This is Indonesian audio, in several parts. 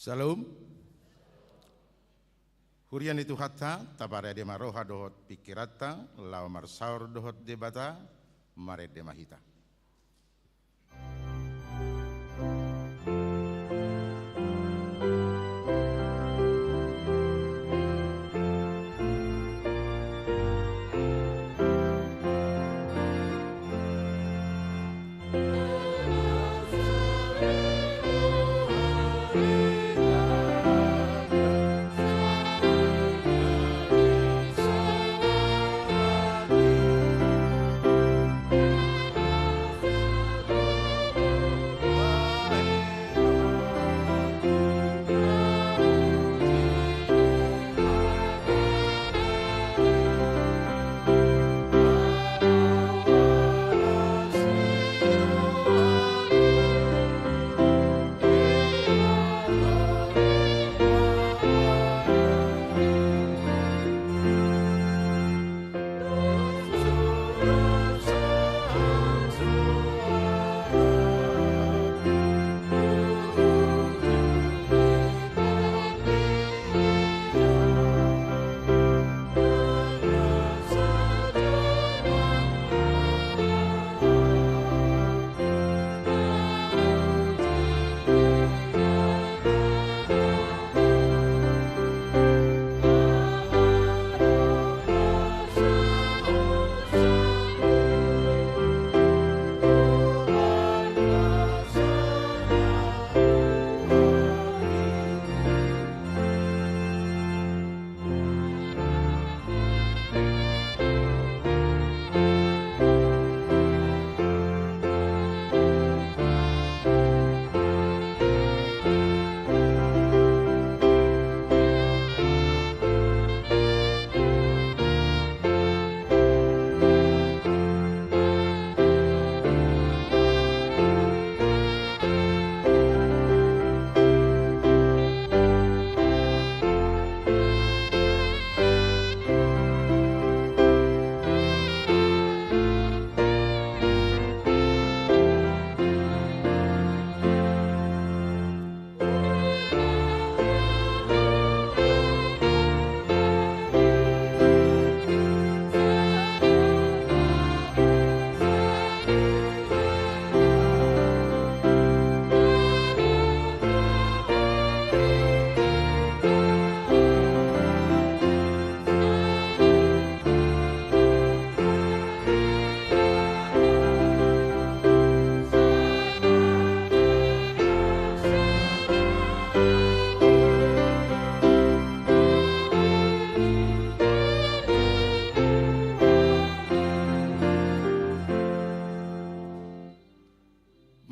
Salam. Hurian itu hatta tabare de maroha dohot pikirata lau marsaur dohot debata mare de mahita.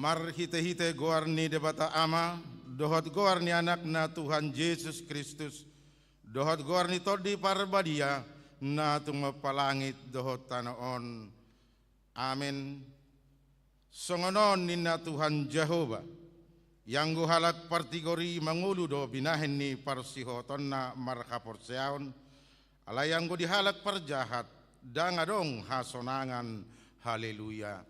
Mar hite-hite goarni debata ama, dohot goarni anakna Tuhan Yesus Kristus, dohot goarni todi parbadia, na tungapalangit dohot tanaon. Amin. Songonon nina Tuhan Jehova, yang guhalak partigori mangulu do binahen ni parsihoton na markaporseaon, ala yang go dihalak parjahat, dangadong hasonangan, haleluya.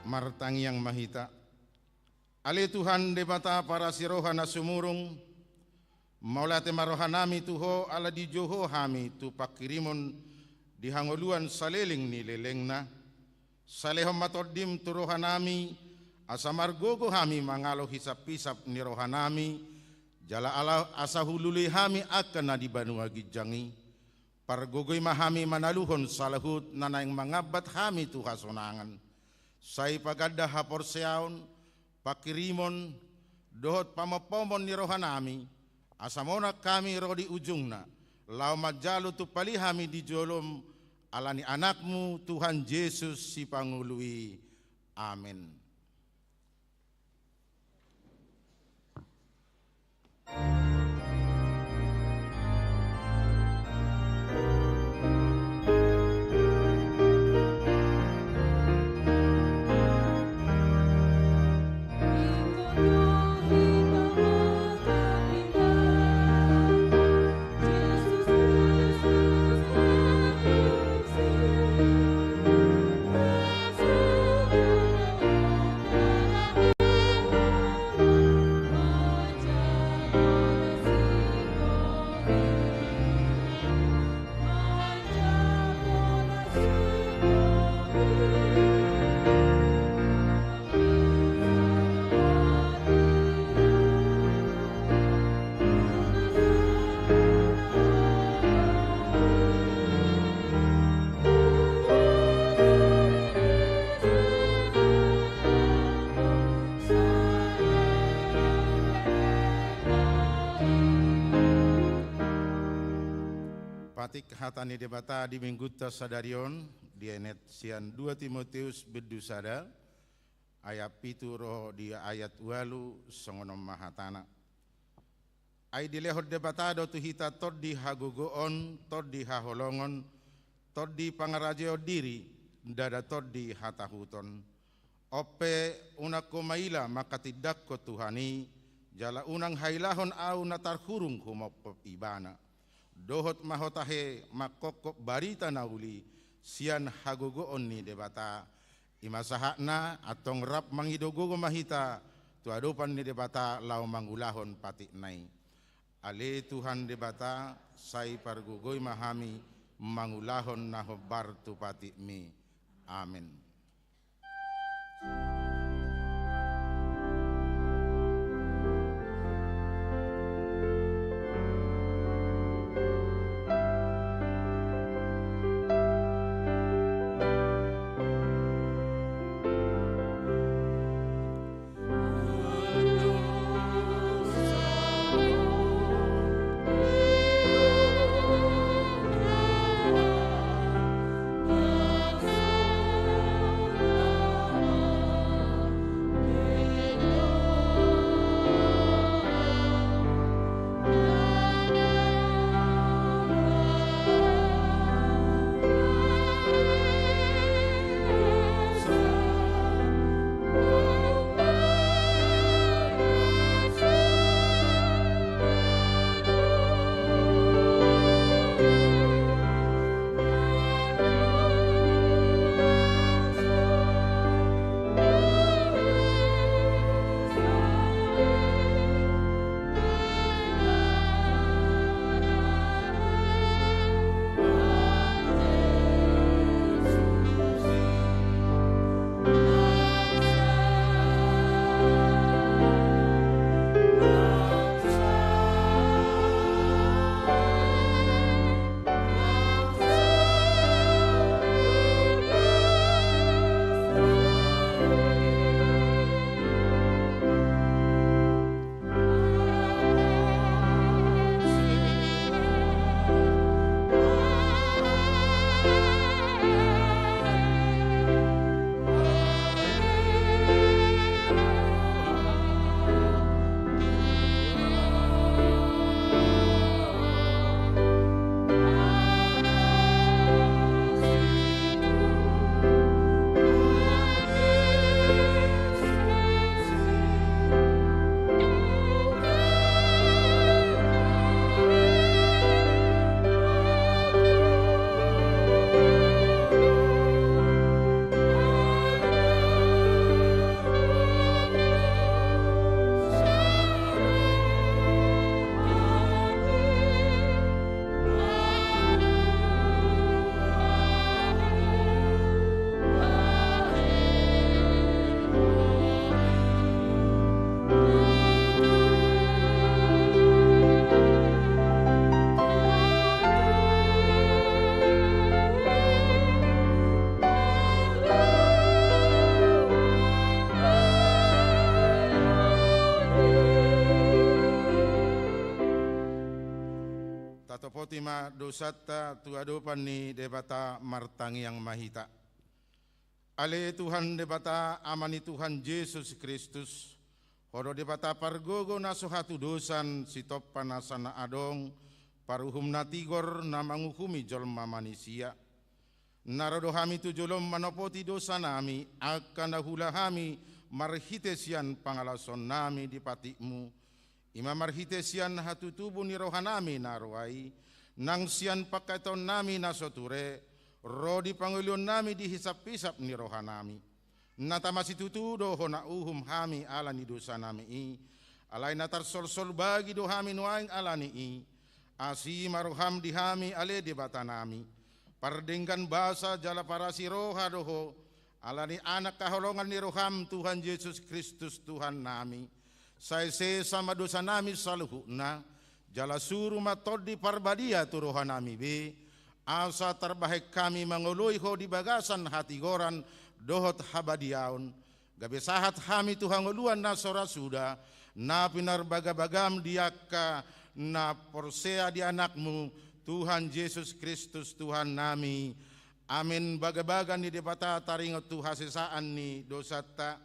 Martang yang mahita, ale Tuhan debata para sirohana sumurung, maulate marohanami tuho ala di joho hami tu pakirimon di hangoluan saleling ni lelengna, salehom matodim tu rohanami, asamar gogo hami mangalo hisap-hisap ni rohanami, jala ala asahululi hami akan di banua gijangi, pargogoy mahami manaluhon salahut nanaing mangabat hami tu hasonangan. Sai pagada haporseaon pakirimon dohot pamapomon ni rohanami asamona kami rodi ujungna lau majalu tu palihami di jolom alani anakmu Tuhan Yesus si pangului. Amin. Ikaw matik hatani debata di mingguta sadarion dienet sian 2 Timotius bedusada ayat pitu roh di ayat walu songonom mahatana. Ai dilehot debata do tuhita tod di hagogoon, tod di haholongon, tod di pangarajeo diri, dada tod di hatahuton. Ope unako maila maka tidak ko Tuhani, jala unang hailahon au natarhurung humopop ibana. Dohot mahotahe makokop barita nauli, sian hagogoon ni debata. Imasahakna atong rap mangidogogo mahita, tuadopan ni debata lau mangulahon patik nai. Ale Tuhan debata, sai pargugoy mahami, mangulahon nahobar tu patik mi. Amin. Potima dosata tuadopan ni debata martangi yang mahita. Ale Tuhan debata amani Tuhan Yesus Kristus. Horo debata pargogo na sohatu dosan sitop panasana adong paruhum na tigor na manguhumi jolma manusia. Narodo hami tu jolom manopoti dosa nami akan dahula hami marhitesian pangalason nami di patikmu. Ima marhitesian hatu tubuh ni rohanami narwai. Nang sian pakaiton nami nasoture, roh di pangulion nami dihisap-hisap ni rohanami. Natamasi tutudo hona uhum hami ala ni dosa nami i, alay natar sol-sol bagi do hami nuaing ala ni i, asi maroham di hami ale di bata nami. Pardenggan basa jala parasi roha doho, ala ni anak kaholongan ni roham Tuhan Yesus Kristus Tuhan nami. Saise sama dosa nami saluhuna, jala suruh matod di parbadia turuhan nami be, asa terbaik kami mengului ho di bagasan hati goran dohot habadiaun, gabe sahat hami Tuhan nguluan nasora sudah, na pinar bagam diaka na porsea di anakmu Tuhan Yesus Kristus Tuhan nami. Amin. Baga-baga ni debata taringot tu hasesaan ni dosata.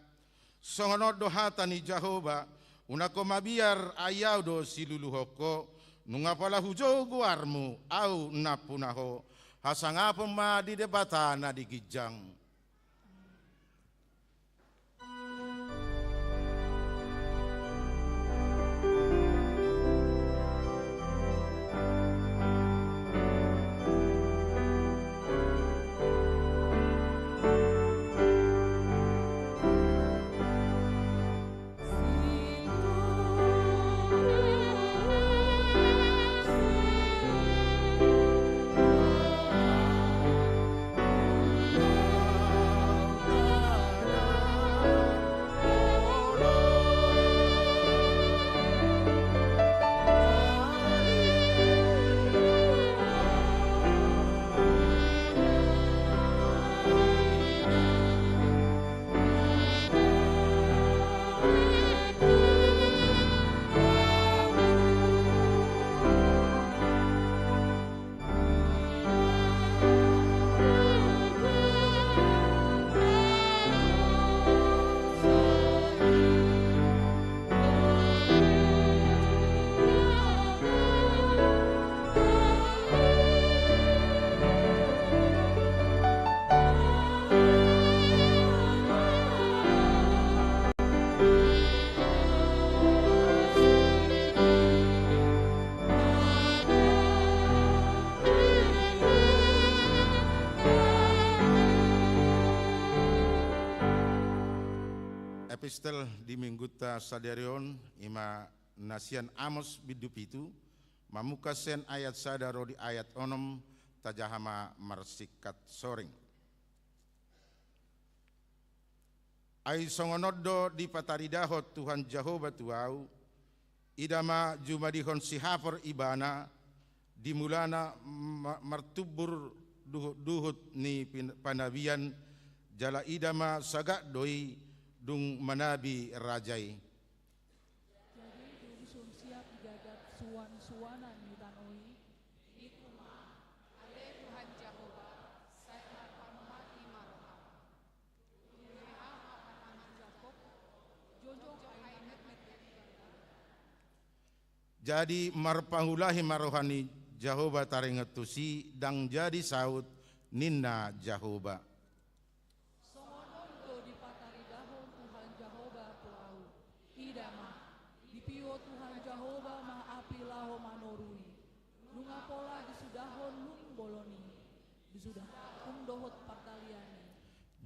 Songonod dohata ni Jehova. Unako mabiar ayaw do siluluhoko. Nunga pala hujo guarmu au napunaho. Hasangapon ma di debata na digijang. Epistel di mingguta sadarion ima nasian Amos bidupitu mamukasen ayat sadaro di ayat onom tajahama marsikat soring. Ai songonoddo di pataridahot Tuhan Jehova tuau idama jumadihon sihafar ibana dimulana martubur duhut ni panabian jala idama sagak doi dung manabi rajai. Jadi dung siap jagat suwan-suwanan ni tanoi. Itu mah ale Tuhan Jehova saya pamati maroha. Dunia apanan Jakob jonjong ainet Jadi marpangulahi marohani Jehova taringetusi dang jadi saut ninna Jehova.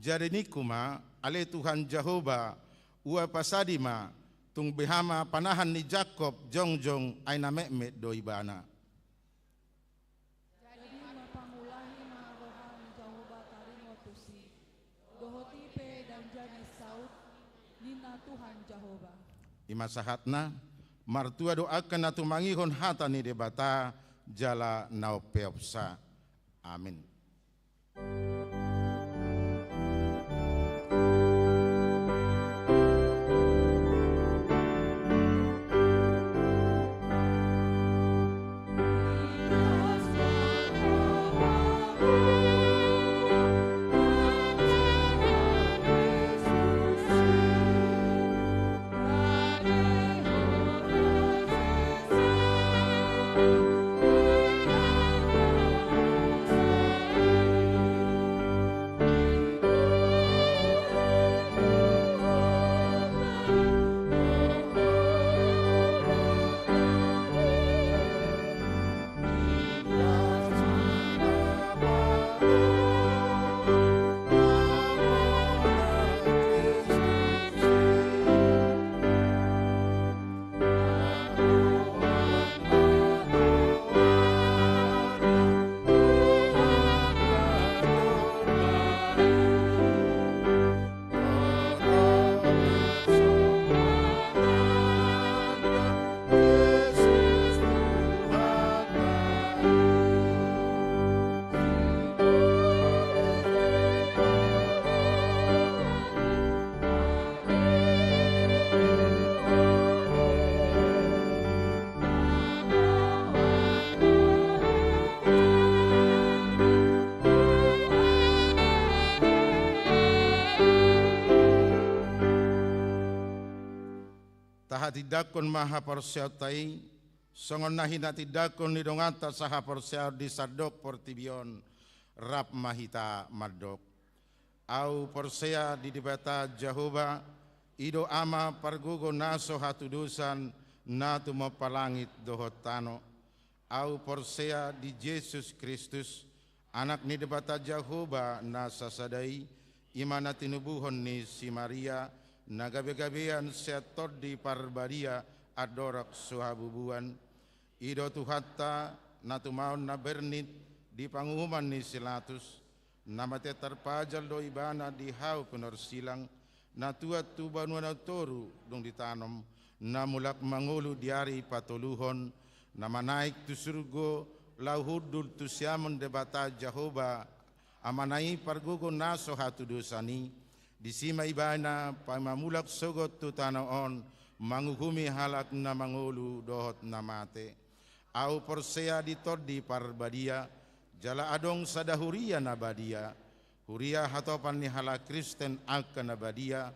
Jadi nikuma ale Tuhan Jehova ua pasadima tung behama panahan ni Jakob jongjong aina mekmet doibana. Jadi mapangulahi marohan Jehova taringotusi dohotipe dan jadi saut nina Tuhan Jehova. Ima sahatna martua doakan atu mangihon hata ni debata jala naupeopsa. Amin. hati dakon maha porsiau tai, songon nahi nati dakon ni dongata saha porsiau di sadok portibion, rap mahita madok. Au porsea di dibata Jehovah, ido ama pargugo naso hatu dusan, natu mapalangit dohotano. Au porsea di Yesus Kristus, anak ni debata Jehovah nasa sadai, imana tinubuhon ni si Maria, nagabe-gabean seatot di parbadia adorak suhabubuan, ido tuhatta natu maun na bernit di pangumuman ni silatus, namate terpajal do ibana di hau penor silang, natuat tu banuan toru dong ditanam, namulak mangulu diari patuluhon, nama naik tu surgo lauhudul tu siamun debata Jehovah, amanai pargugo naso hatu dosani, disima ibana pamamulak sogot tu tanaon, manguhumi halak na mangulu dohot namate, au porsea ditodi parbadia, jala adong sadahuria nabadia, huria hatopan ni halak Kristen akan nabadia,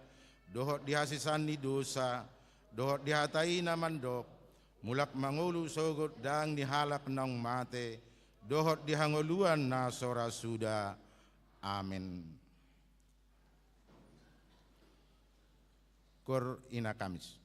dohot dihasisani dosa, dohot dihatai namandok, mulak mangulu sogot dang dihalak nang mate, dohot dihangoluan na sora suda. Amin. Kor ina Kamis.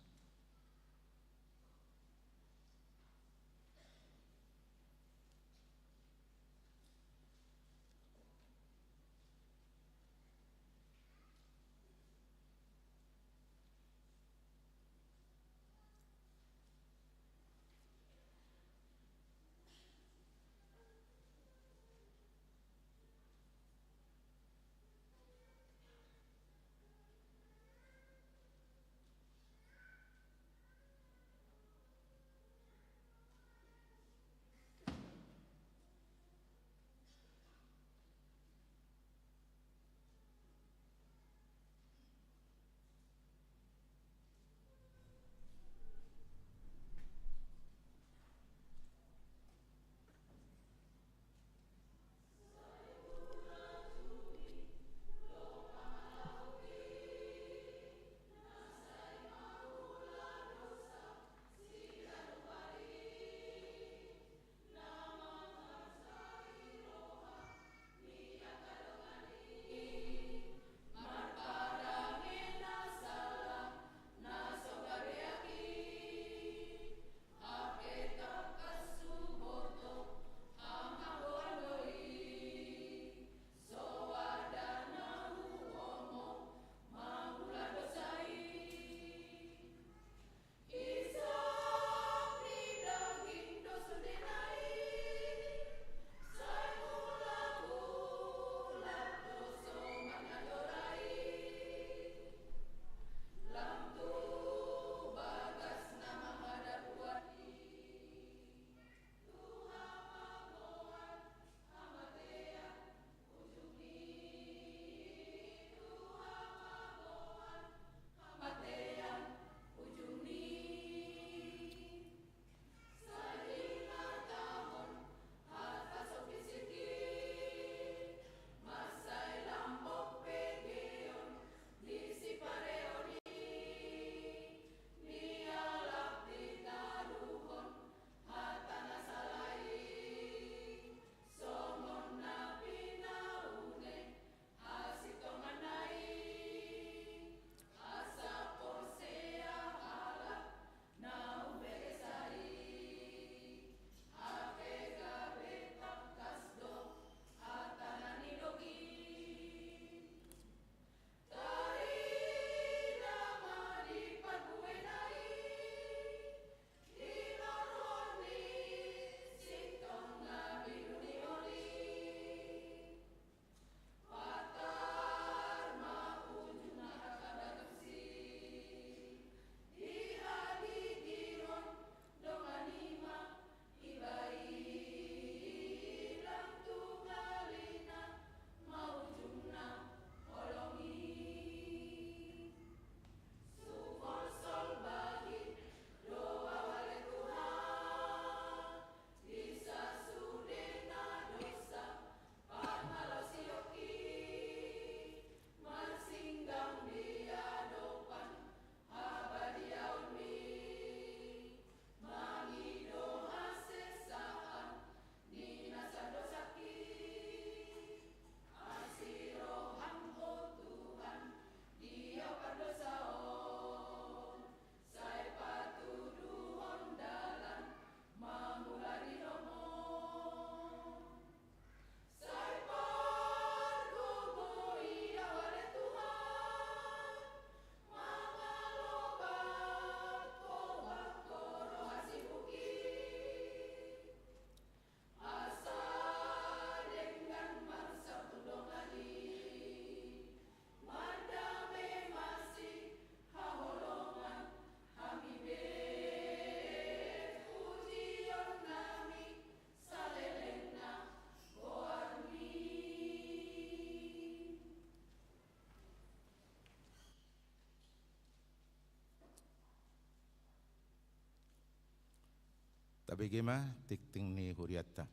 ABG mah tikting ni huriatta.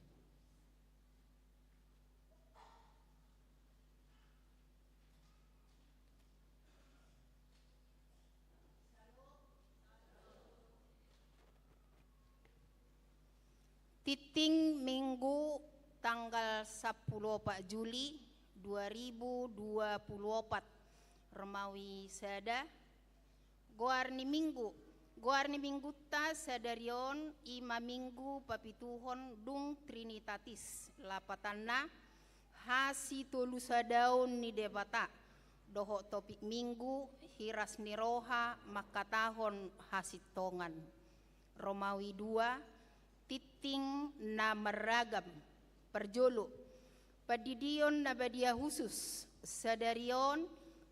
Titing Minggu tanggal 10 Juli 2024 Remawi Sada Goarni Minggu ta sadarion ima minggu papituhon dung Trinitatis lapatanna hasi tolu sadaun ni debata doho topik minggu hiras niroha makatahon hasitongan Romawi 2 titing na meragam perjolo padidion nabadia khusus sadarion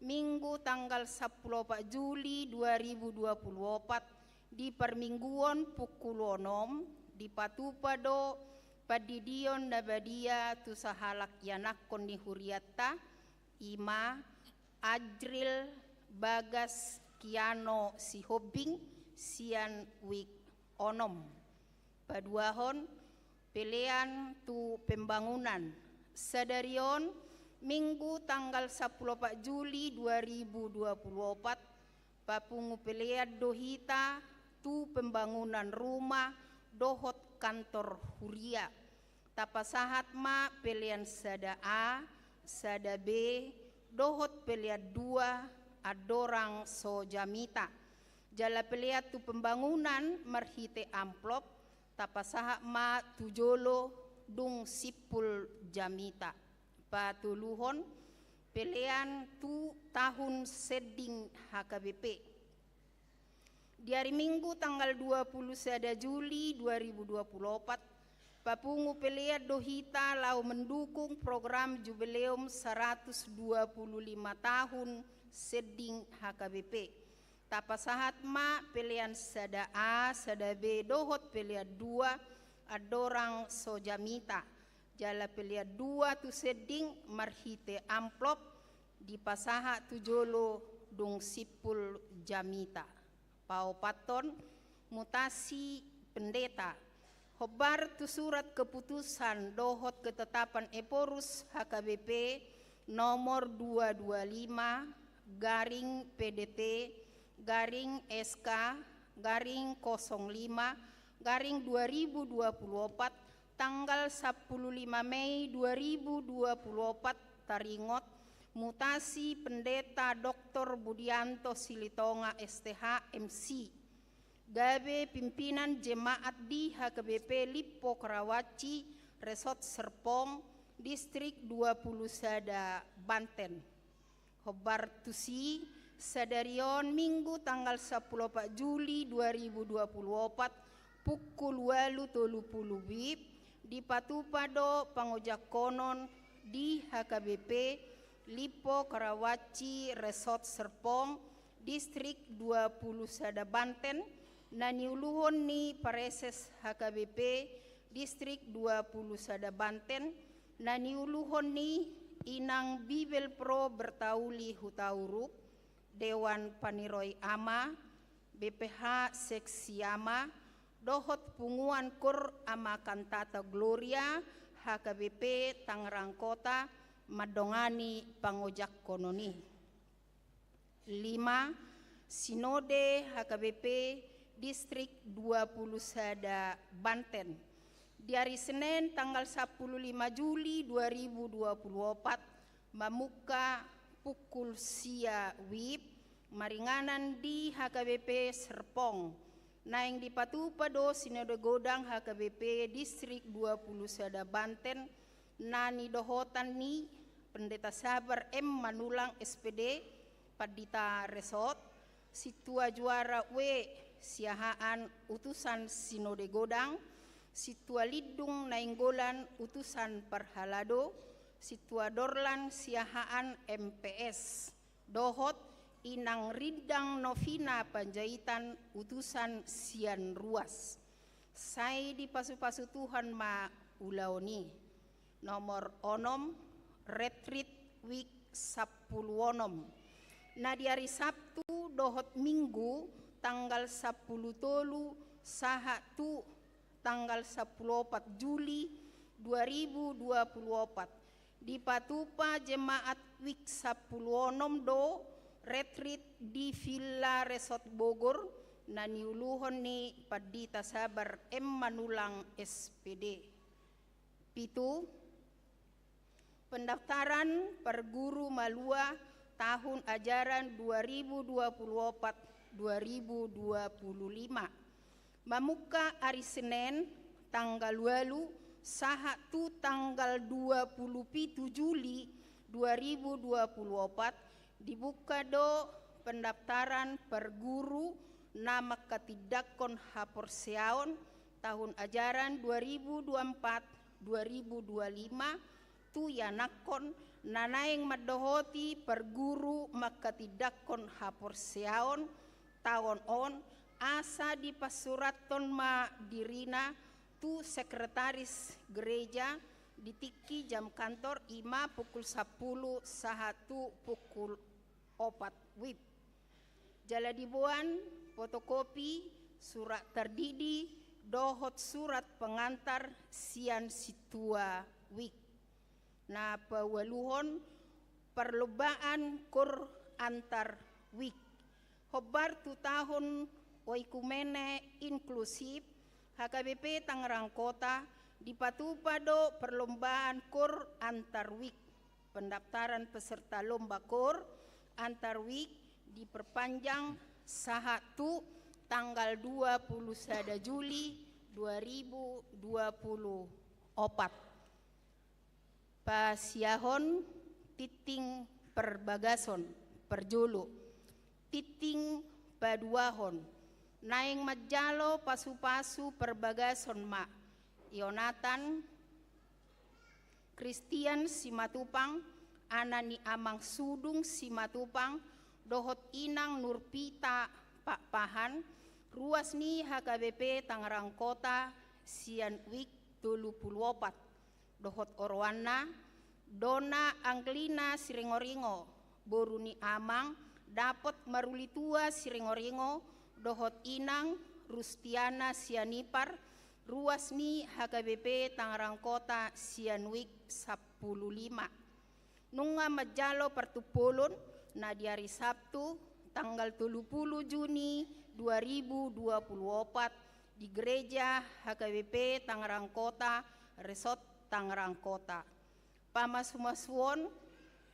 minggu tanggal 10 Juli 2024 di permingguan pukul 6 di patupado padidion nabadia tu sahalak yanakon ni huriatta ima Adril Bagas Kiano si Hobing sian wik onom paduahon pilihan tu pembangunan sadarion minggu tanggal 10 Juli 2024 papungu pilihan dohita tu pembangunan rumah dohot kantor huria tapasahat ma pilihan sada A sada B dohot pilihan 2 adorang so jamita jala pilihan tu pembangunan merhite amplop tapasaha ma tujolo dung sipul jamita patuluhon pilihan tu tahun seding HKBP di hari Minggu tanggal 21 Juli 2024 papungu pilihan dohita lau mendukung program jubileum 125 tahun seding HKBP tapasahat ma pilihan sada A, sada B, dohot pilihan 2, adorang sojamita. Jala pilihan 2 tu seding marhite amplop di pasaha tu jolo dung sipul jamita. Pau paton mutasi pendeta. Hobar tu surat keputusan dohot ketetapan Eporus HKBP nomor 225 garing PDT garing SK garing 05 garing 2024 tanggal 15 Mei 2024 taringot mutasi pendeta Dr. Budianto Silitonga STH MC gabe pimpinan jemaat di HKBP Lippo Karawaci Resort Serpong Distrik 20 Sada Banten hobar tusi sadarion minggu tanggal 10 Juli 2024 pukul 8.30 WIB di Patupado Pangojak Konon di HKBP Lippo Karawaci Resort Serpong Distrik 20 Sada Banten naniuluhon ni Pareses HKBP Distrik 20 Sada Banten naniuluhon ni Inang Bibel Pro Bertauli Hutauruk Dewan Paniroy Ama, BPH Seksi Ama, Dohot Punguan Kur Ama Kantata Gloria, HKBP Tangerang Kota, Madongani Pangojak Kononi. 5. Sinode HKBP Distrik 20 Sada Banten. Di hari Senin tanggal 15 Juli 2024 memuka pukul sia WIB maringanan di HKBP Serpong naing di Patupado Sinode Godang HKBP Distrik 20 Sada Banten nani dohotan ni Pendeta Sabar M Manulang SPD Padita Resort Situa Juara W Siahaan Utusan Sinode Godang Situa Lidung Nainggolan Utusan Parhalado Situa Dorlan Siahaan MPS Dohot Inang Rindang Novina Panjaitan Utusan Sian Ruas Sai di pasu-pasu Tuhan ma ulaoni nomor onom retreat week 10 onom nah di hari Sabtu dohot Minggu tanggal 10 tolu saha tu tanggal 14 Juli 2024 di Patupa Jemaat Wik 16 do retreat di Villa Resort Bogor na niuluhon ni Padita Sabar M. Manulang SPD. 7. Pendaftaran per guru Malua tahun ajaran 2024-2025. Mamuka hari Senin tanggal 8 saha tu tanggal 27 Juli 2024 dibuka do pendaftaran per guru nama ketidakon haporseaon tahun ajaran 2024-2025 tu yanakon nanaing madohoti per guru makatidakon haporseaon tahun on asa di pasuraton ma dirina tu sekretaris gereja ditiki jam kantor 5 pukul 10 sahatu pukul 4 WIB. Jala dibuan fotokopi surat terdidi dohot surat pengantar sian situa WIK. Na pawaluhon perlombaan kur antar WIK. Hobar tu tahun oikumene inklusif HKBP Tangerang Kota di Patupado perlombaan kur antar WIK. Pendaftaran peserta lomba kur antar WIK diperpanjang sahatu tanggal 21 Juli 2024. Pasiahon titing perbagason perjulu titing paduahon naing majalo pasu-pasu perbagason ma Yonatan Christian Simatupang Anani Amang Sudung Simatupang dohot inang Nurpita Pak Pahan ruas ni HKBP Tangerang Kota sian wik 24 dohot Orwana Dona Anglina Siringoringo boruni Amang dapat marulitua Siringoringo dohot inang Rustiana Sianipar ruas ni HKBP Tangerang Kota sianwik 15 nunga majalo pertupulun na di hari Sabtu tanggal 30 Juni 2024 di gereja HKBP Tangerang Kota Resort Tangerang Kota. Pamasumasuon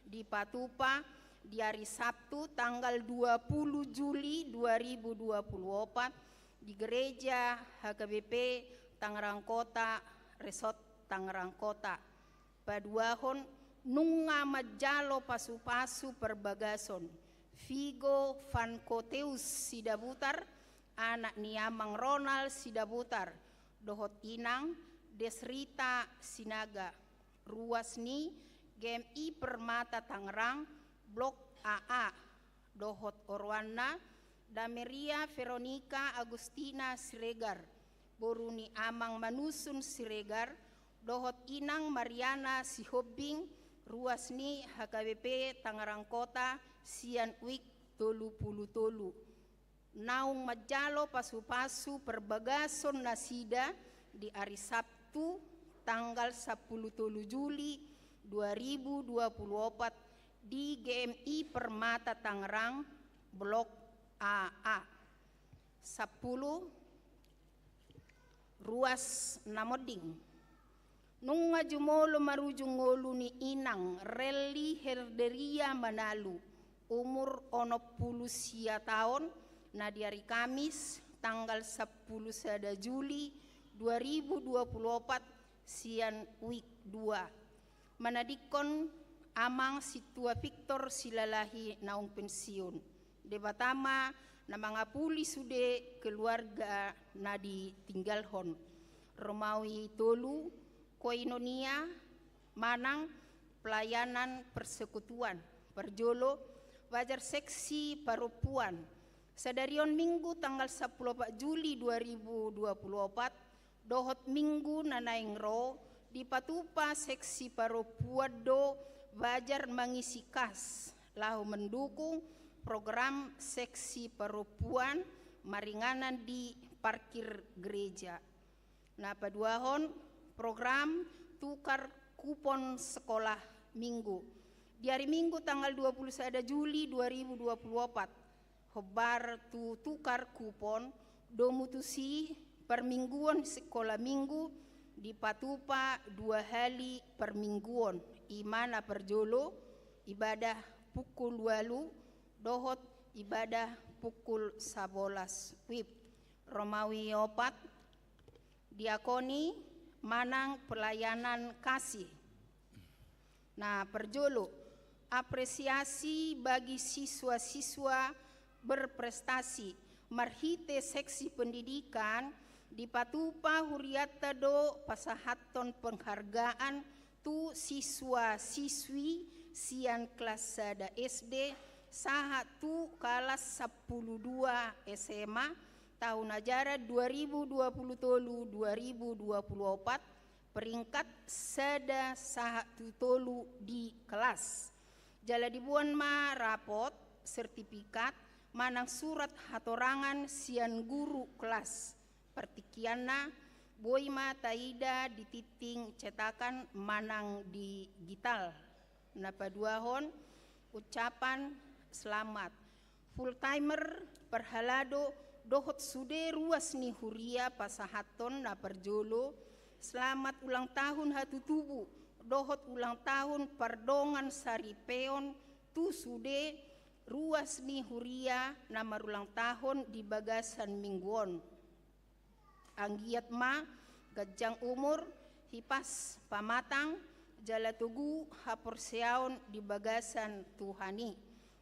di Patupa di hari Sabtu tanggal 20 Juli 2024 di gereja HKBP Tangerang Kota Resort Tangerang Kota. Paduahon nunga majalo pasu-pasu perbagason Vigo Van Koteus Sidabutar anak niamang Ronald Sidabutar dohot inang Desrita Sinaga ruas ni GMI Permata Tangerang Blok AA dohot Orwana Dameria Veronica Agustina Siregar boruni amang Manusun Siregar dohot inang Mariana Sihobing ruas ni HKBP Tangerang Kota sian wik 30 naung majalo pasu-pasu perbagason nasida di hari Sabtu tanggal 10 Juli 2024 di GMI Permata Tangerang Blok AA 10 ruas Namoding nung ngajumolo marujung ngolu ni inang Reli Herderia Manalu umur 60 tahun na di hari Kamis tanggal 10 Juli 2024 sian wik 2 manadikon amang situa Victor silalahi naung pensiun debatama na mga puli sude keluarga na ditinggalhon Romawi Tolu Koinonia Manang pelayanan persekutuan perjolo wajar seksi parupuan sadarion minggu tanggal 14 Juli 2024 dohot minggu nanaing ro di Patupa seksi parupuan do wajar mengisi kas lahu mendukung program seksi parupuan maringanan di parkir gereja Nah, paduahon program tukar kupon sekolah minggu. Di hari Minggu tanggal 21 Juli 2024, hobar tu tukar kupon domutusi permingguan sekolah minggu di patupa 2 hari permingguan. Imana perjolo ibadah pukul 8, dohot ibadah pukul 11 wib. Romawi 4, diakoni manang pelayanan kasih. Nah, perjolo apresiasi bagi siswa-siswa berprestasi marhite seksi pendidikan di patupa huriata do pasahaton penghargaan tu siswa-siswi sian kelas sada SD saha tu kelas 12 SMA tahun ajaran 2023-2024 peringkat sada saha tutolu di kelas. Jala dibuan ma rapot sertifikat manang surat hatorangan sian guru kelas. Pertikianna boy ma taida dititing cetakan manang digital. Napaduahon ucapan selamat. Full timer perhalado dohot sude ruas ni huria pasahaton na perjolo. Selamat ulang tahun hatutubu. Dohot ulang tahun pardongan saripeon tu sude ruas ni huria na marulang tahun di bagasan mingguon. Anggiat ma gajang umur hipas pamatang jala tugu haporseaon di bagasan tuhani.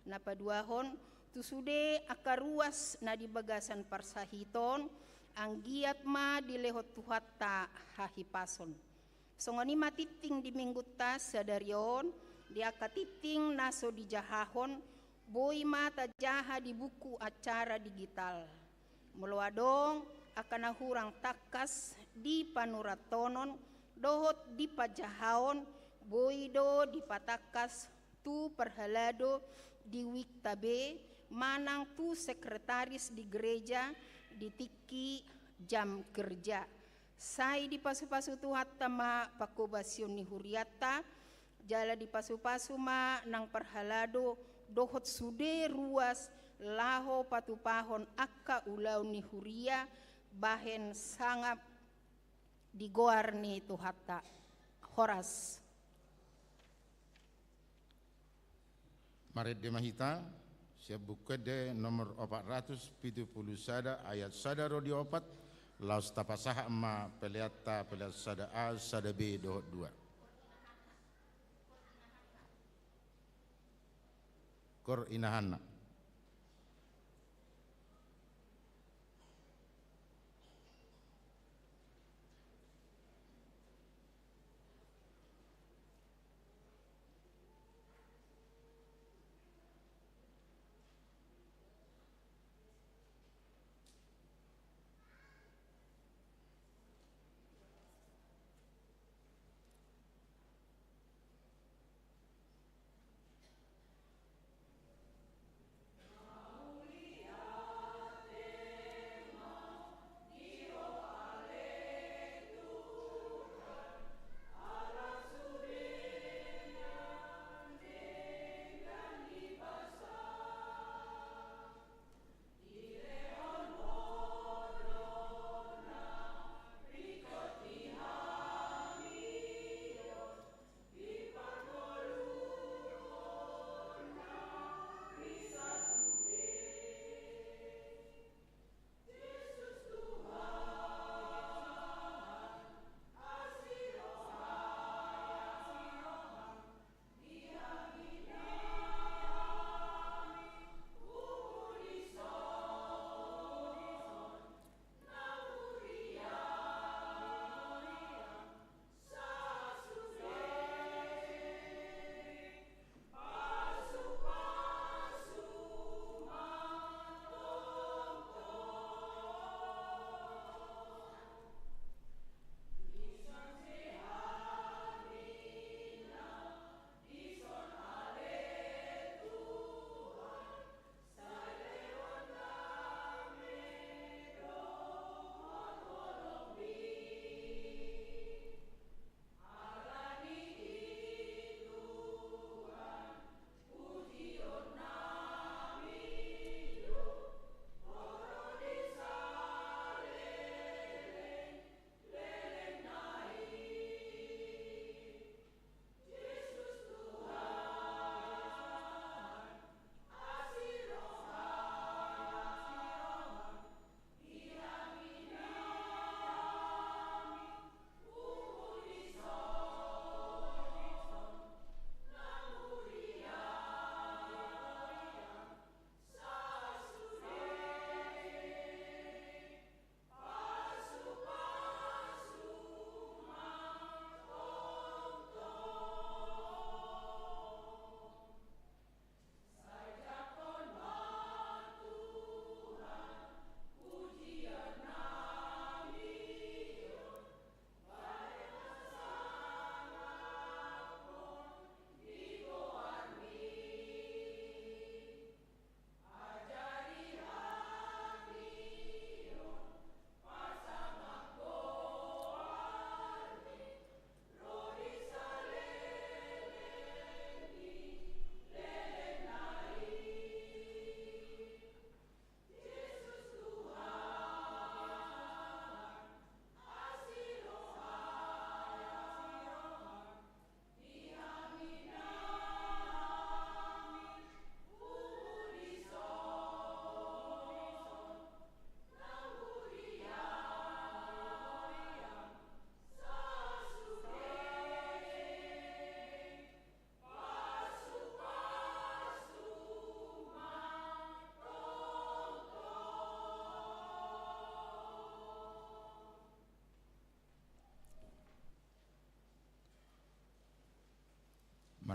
Napaduahon tu sude akaruas na di bagasan parsahiton anggiat ma dilehot tuhatta hahipason. Songoni matiting di minggu tas sadarion dia katiting naso di jahahon boy mata jaha di buku acara digital. Meluadong akan hurang takas di panuratonon dohot di pajahon boy do di patakas tu perhalado di wiktabe manang tu sekretaris di gereja di tiki jam kerja. Sai di pasu-pasu tu hatta ma pakobasion ni huriata jala di pasu-pasu ma nang perhalado dohot sude ruas laho patupahon akka ulau ni huria bahen sangap digoar ni tu hatta horas. Maret de Mahita siap buku de nomor 470 sada ayat sada rodi 4 laus tapasaha ma peliata peliat sada A sada B dohot 2 kor inahana.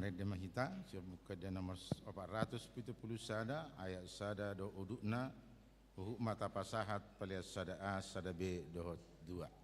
Maret de Mahita, buka dia nomor 470 sada, ayat sada do udukna, uhuk mata pasahat palias sada A, sada B, dohot 2.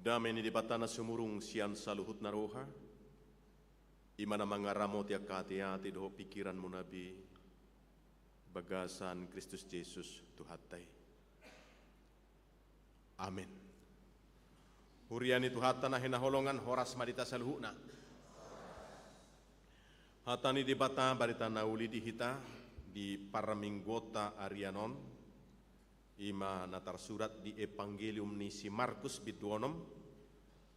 Damai ni di batana sumurung sian saluhut naroha. Imana mangaramo tiak hati-hati doho pikiran munabi. Bagasan Kristus Yesus Tuhatai. Amin. Huriani Tuhatana hina holongan horas madita saluhuna. Hatani di bata barita nauli di hita di paraminggota Arianon. Ima natar surat di Evangelium ni si Markus biduonom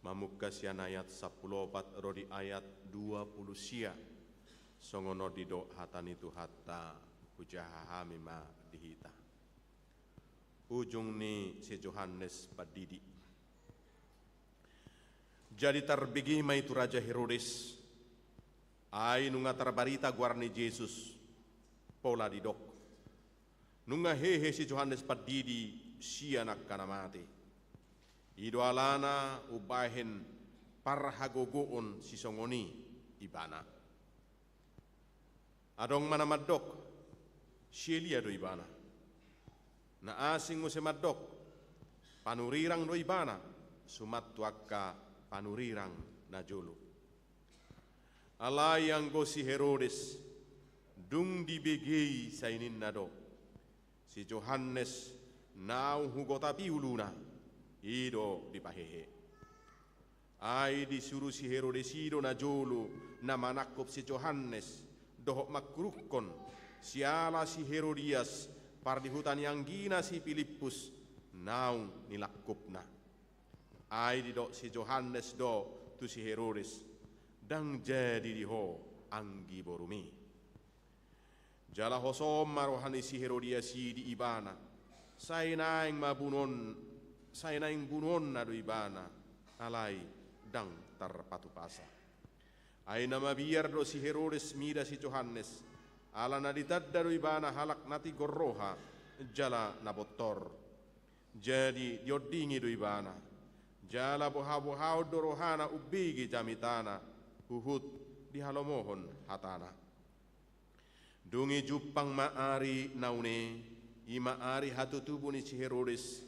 mamuka sian ayat 14 rodi ayat 20 sia songono dido hatani tu hatta hujaha mima dihita ujung ni si Yohanes padidi. Jadi terbigi ma itu Raja Herodes ai nunga terbarita guarni Yesus pola didok nunga hehe si Yohanes padidi sianak kana mati. Ido alana ubahen parhagogoon si songoni ibana. Adong mana madok sielia do ibana. Na asing mo si madok panurirang do ibana sumat tuaka panurirang na jolo. Alayang go si Herodes dung dibegei sa inin nadok. Si Yohanes naung hugota piuluna ido dipahehe. Ai disuruh si Herodes ido na jolo na manakop si Yohanes dohok makrukon siala si Herodias par di hutan yang gina si Filipus naung nilakupna. Ai didok si Yohanes do tu si Herodes dang jadi diho anggi borumi. Jala hosom marohani si Herodias di ibana. Saya naing bunon na do ibana. Alai dang tarpatupasa. Ay nama biar do si Herodes mida si Yohanes. Ala na ditadda do ibana halak nati gorroha. Jala na botor. Jadi diodingi do ibana. Jala boha-boha dorohana ubigi jamitana. Huhut dihalomohon hatana. Dungi jupang maari naune, ima ari hatutubu ni si Herodes,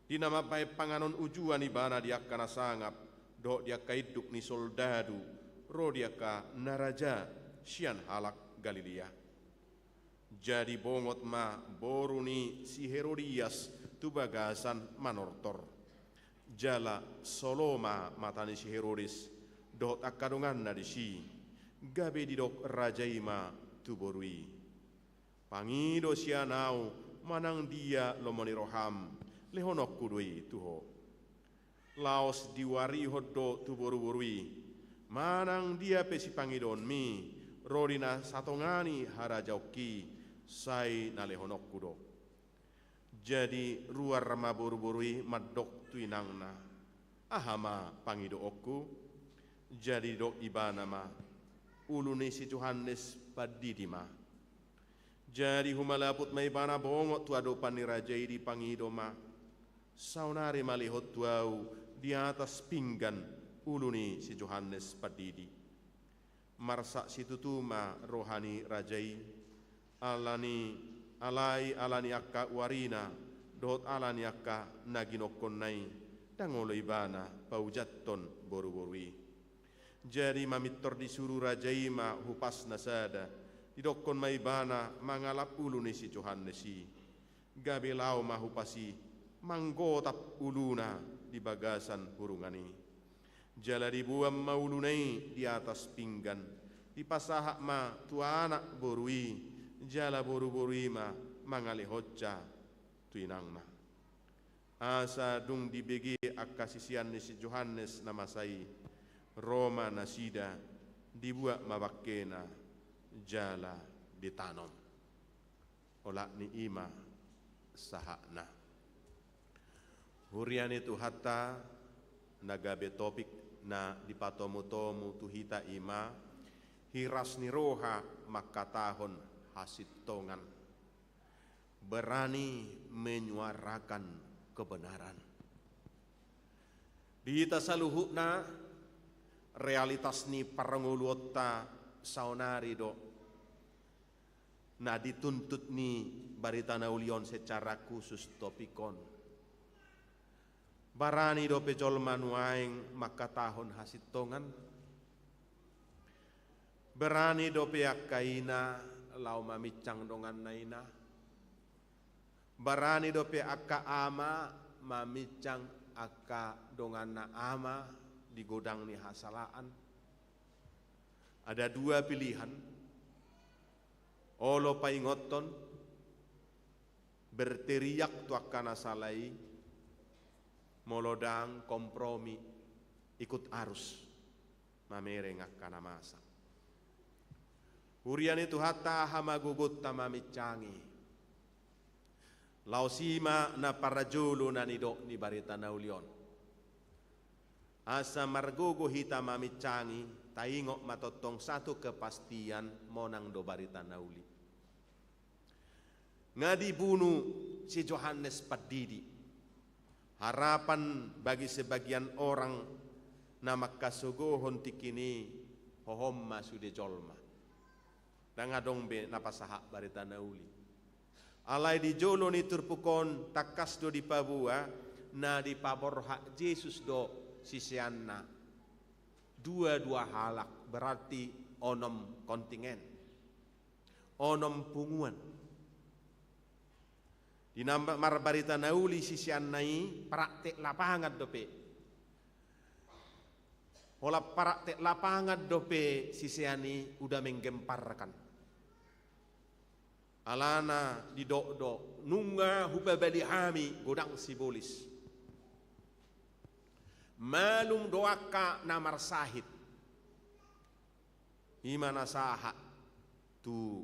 di nama bae panganon ujuan ibana dia kana sangap, do dia kaiduk ni soldadu, ro dia ka naraja, sian halak Galilea. Jadi bongot ma boru ni si Herodias tu bagasan manortor. Jala soloma matani si Herodes, do akadongan na di si, gabe di dok rajaima, tuborui pangido sianau manang dia lomoni roham lehonok kudui tuho laos diwari hodo tuboru-borui manang dia pesi pangidon mi rodina satongani harajauki sai na lehonok kudo. Jadi ruar rama boru-borui madok tuinangna ahama pangido oku jadi dok ibana ma uluni si Yohanes padidima. Jadi humalaput may bana bongot tuado panirajay di pangidoma. Saunari malihot tuau di atas pinggan uluni si Yohanes padidi. Marsa si tutuma rohani rajay alani akka warina dot alani akka naginokonnay dangolo ibana paujatton boru-borui. Jadi mamitor disuruh rajaima hupas nasada didokon maibana mangalap ulu ni si Yohanes si gabelau mahupasi manggotap uluna di bagasan hurungani. Jala dibuam maulunai di atas pinggan dipasahak ma tua anak borui jala boru-borui ma mangalihocca tuinangna. Asa dung dibegi akasisian ni si Yohanes namasai Roma nasida dibuat mabakena jala ditanom olak ni ima sahakna. Hurian itu hatta nagabe topik na dipatomu-tomu tuhita ima hiras ni roha makatahon hasitongan berani menyuarakan kebenaran. Dihita saluhukna realitas ni paranguluota saunari do na dituntut ni barita naulion secara khusus topikon Barani dope jolma nuaing maka tahun hasitongan. Berani dope akaina lau mamicang dongan naina. Barani dope akka ama mamicang akka dongan na ama di godang ni hasalaan. Ada dua pilihan. Olo paingoton berteriak tuakana salai, molodang kompromi ikut arus mamereng akkana masa. Hurian itu hatta hamagugut tamamicangi. Lausima na parajulu na nido ni barita naulion. Asa margugo hita mamicangi, taingok matotong satu kepastian monang do barita nauli. Ngadi bunuh si Yohanes Padidi. Harapan bagi sebagian orang na makasugohon tikini hohomma sude jolma. Dan ngadong be napasaha barita nauli. Alai di jolo ni turpukon takas do di pabua na di paborha Yesus do sisianna. Dua halak berarti onom kontingen. Onom punguan. Di nama marbarita nauli sisiannai praktek lapangan dope. Olah praktek lapangan dope sisiani udah menggemparkan. Alana di do nunga hubabali hami godang sibolis. Malum doaka namar sahid. Imana saha tu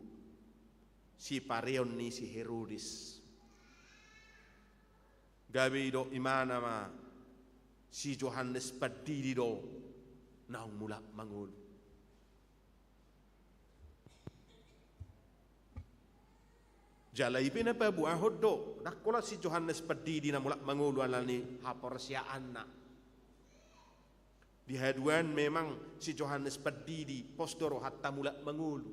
si pareon ni si Herodes. Gawe do imana ma si Yohanes Padidi do naung mula mangulu. Jalai pina pa buah hodo nakola si Yohanes Padidi na mula mangulu alani haporsia anak. Di haduan memang si Yohanes Padidi postoro hatta mula mangulu.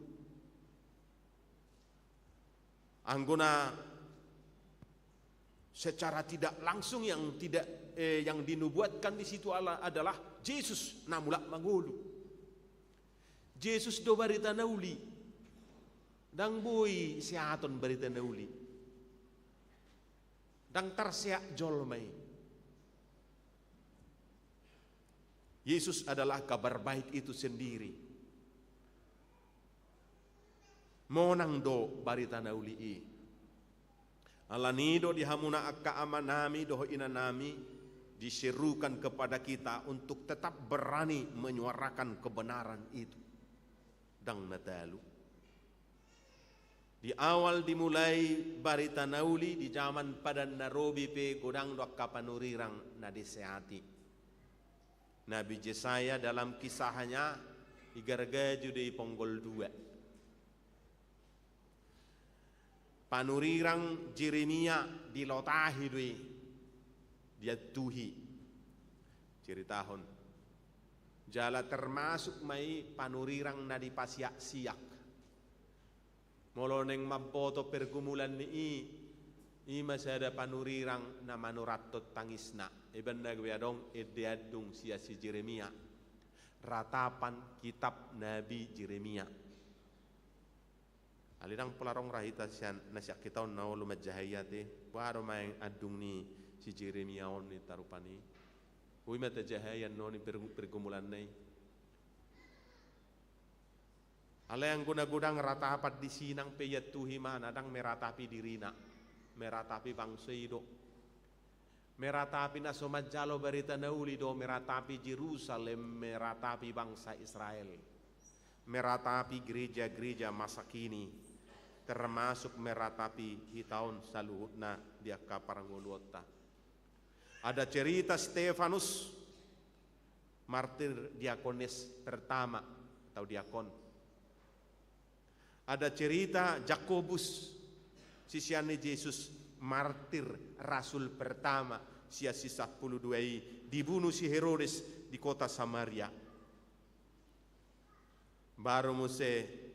Anggona secara tidak langsung yang dinubuatkan di situ adalah Yesus namula mangulu. Yesus do barita nauli. Dang boy siaton barita nauli. Dang tarsiak jolmai. Yesus adalah kabar baik itu sendiri. Monang do barita nauli i. Alanido dihamuna akka amanami doho inanami diserukan kepada kita untuk tetap berani menyuarakan kebenaran itu. Dang natalu. Di awal dimulai barita nauli di zaman padan narobi pe godang do akka panurirang na disehati. Nabi Yesaya dalam kisahnya igargaju di ponggol 2. Panurirang Jeremia dilotahi dui dia tuhi ceritahon jala termasuk mai panurirang na dipasiak siak moloneng mampoto pergumulan ni masada panurirang na manuratot tangisna iban nagwiadong edeadung sia si Jeremia ratapan kitab Nabi Jeremia. Alirang pelarong rahita sian nasyak kita on naulu majahayate baru main adung ni si Jeremia on ni tarupani ui mata jahayan no ni pergumulan nai ala yang guna-gudang ratapat di sinang peyat tuhi mana dang meratapi dirina meratapi bangsa ido meratapi nasomajalo barita nauli do meratapi Jerusalem meratapi bangsa Israel meratapi gereja-gereja masa kini termasuk meratapi hitaun saluhutna dia kaparanguluota. Ada cerita Stefanus martir diakonis pertama atau diakon. Ada cerita Jakobus sisiannya Yesus martir rasul pertama sia sisa 12 dibunuh si Herodes di kota Samaria. Baru muse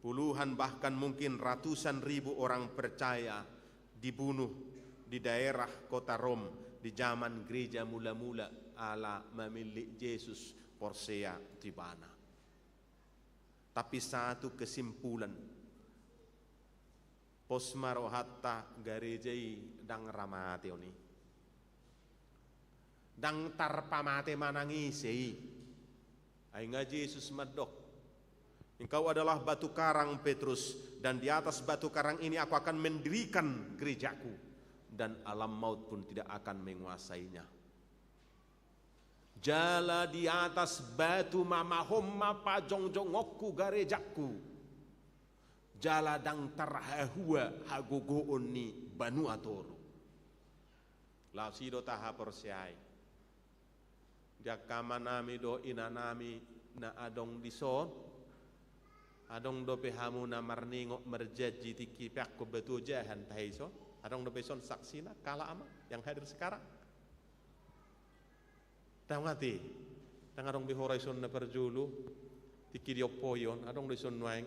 puluhan bahkan mungkin ratusan ribu orang percaya dibunuh di daerah kota Rom di zaman gereja mula-mula ala memilih Yesus Porsea Tibana. Tapi satu kesimpulan, posmaro hatta garejai dang ramate oni, dang tarpamate manangisei, ay nga Yesus madok, engkau adalah batu karang Petrus, dan di atas batu karang ini aku akan mendirikan gerejaku, dan alam maut pun tidak akan menguasainya. Jala di atas batu mamahomma pajongjongokku garejaku, jala dang tarhahua hagogoon ni banu atoro. Lasido taha persiai. Jakama nami do inanami na adong dison, adong do pehamu na marningok merjaji tiki pekko betu jahan taiso. Adong do beson saksina kala ama yang hadir sekarang. Tahu ngati, tang adong bi horizon na perjulu, tiki diopoyon, adong do ison nueng,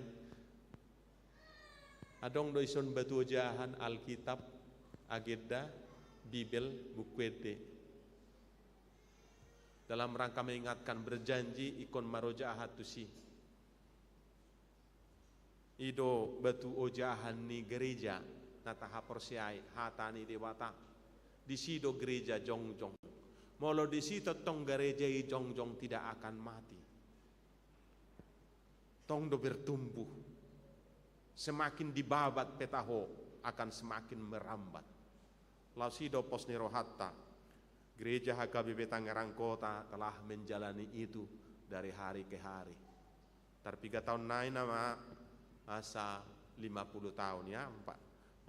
adong do ison betu jahan Alkitab, Agenda, Bibel, bukwede. Dalam rangka mengingatkan berjanji ikon marojahat tusi. Ido batu ojahan ni gereja nataha persiai hatani dewata di sido gereja jongjong, molo di situ tong gereja jongjong tidak akan mati, tong do bertumbuh, semakin dibabat petaho akan semakin merambat. Lausido posniro hatta gereja HKBP Tangerang Kota telah menjalani itu dari hari ke hari. Tarpiga tahun naik nama masa 50 tahun ya,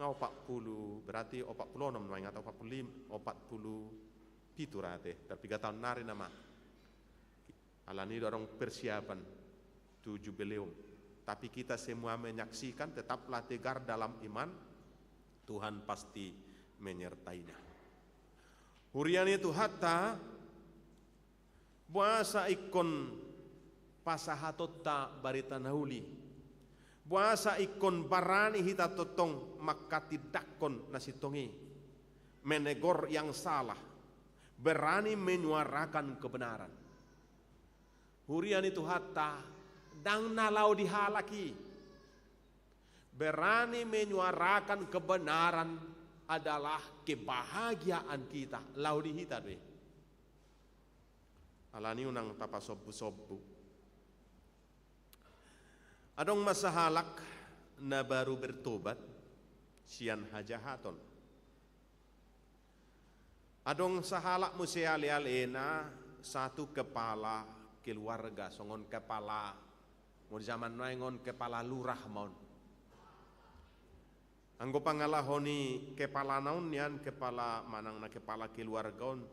40 berarti 46 namanya atau 45 40 pitu rate. Tarpiga tahun nari nama. Alani dorong persiapan tu jubileum. Tapi kita semua menyaksikan tetaplah tegar dalam iman, Tuhan pasti menyertainya. Hurian itu hatta buasa ikon pasahatota barita nauli, buasa ikon barani hita totong makati dakon nasitongi, menegor yang salah, berani menyuarakan kebenaran. Hurian itu hatta dang nalau dihalaki, berani menyuarakan kebenaran adalah kebahagiaan kita. Laudi hita deh. Alani unang tapa sobu-sobu. Adong masa halak na baru bertobat sian hajahaton. Adong sahalak museali-alena satu kepala keluarga songon kepala mau zaman naingon kepala lurah mon. Anggo pangalahoni kepala naun nian kepala manang na kepala keluargaon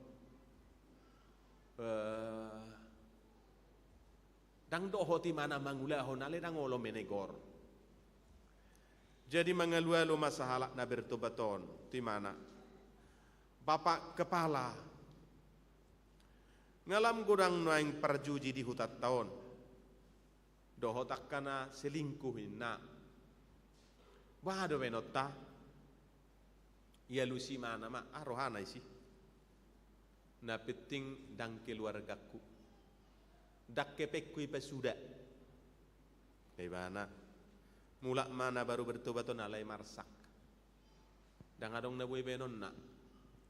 dang doho ti mana mangulahon ale dang olo menegor. Jadi mangalualo masahalak na bertobaton ti mana bapak kepala ngalam gudang noeng perjuji di hutat tahun doho takkana selingkuhin na bahado benota ya lusi mana ma arohana isi na penting dang keluargaku dak kepekku ipa sudah bagaimana mulak mana baru bertobaton alai marsak dang adong na buai benon na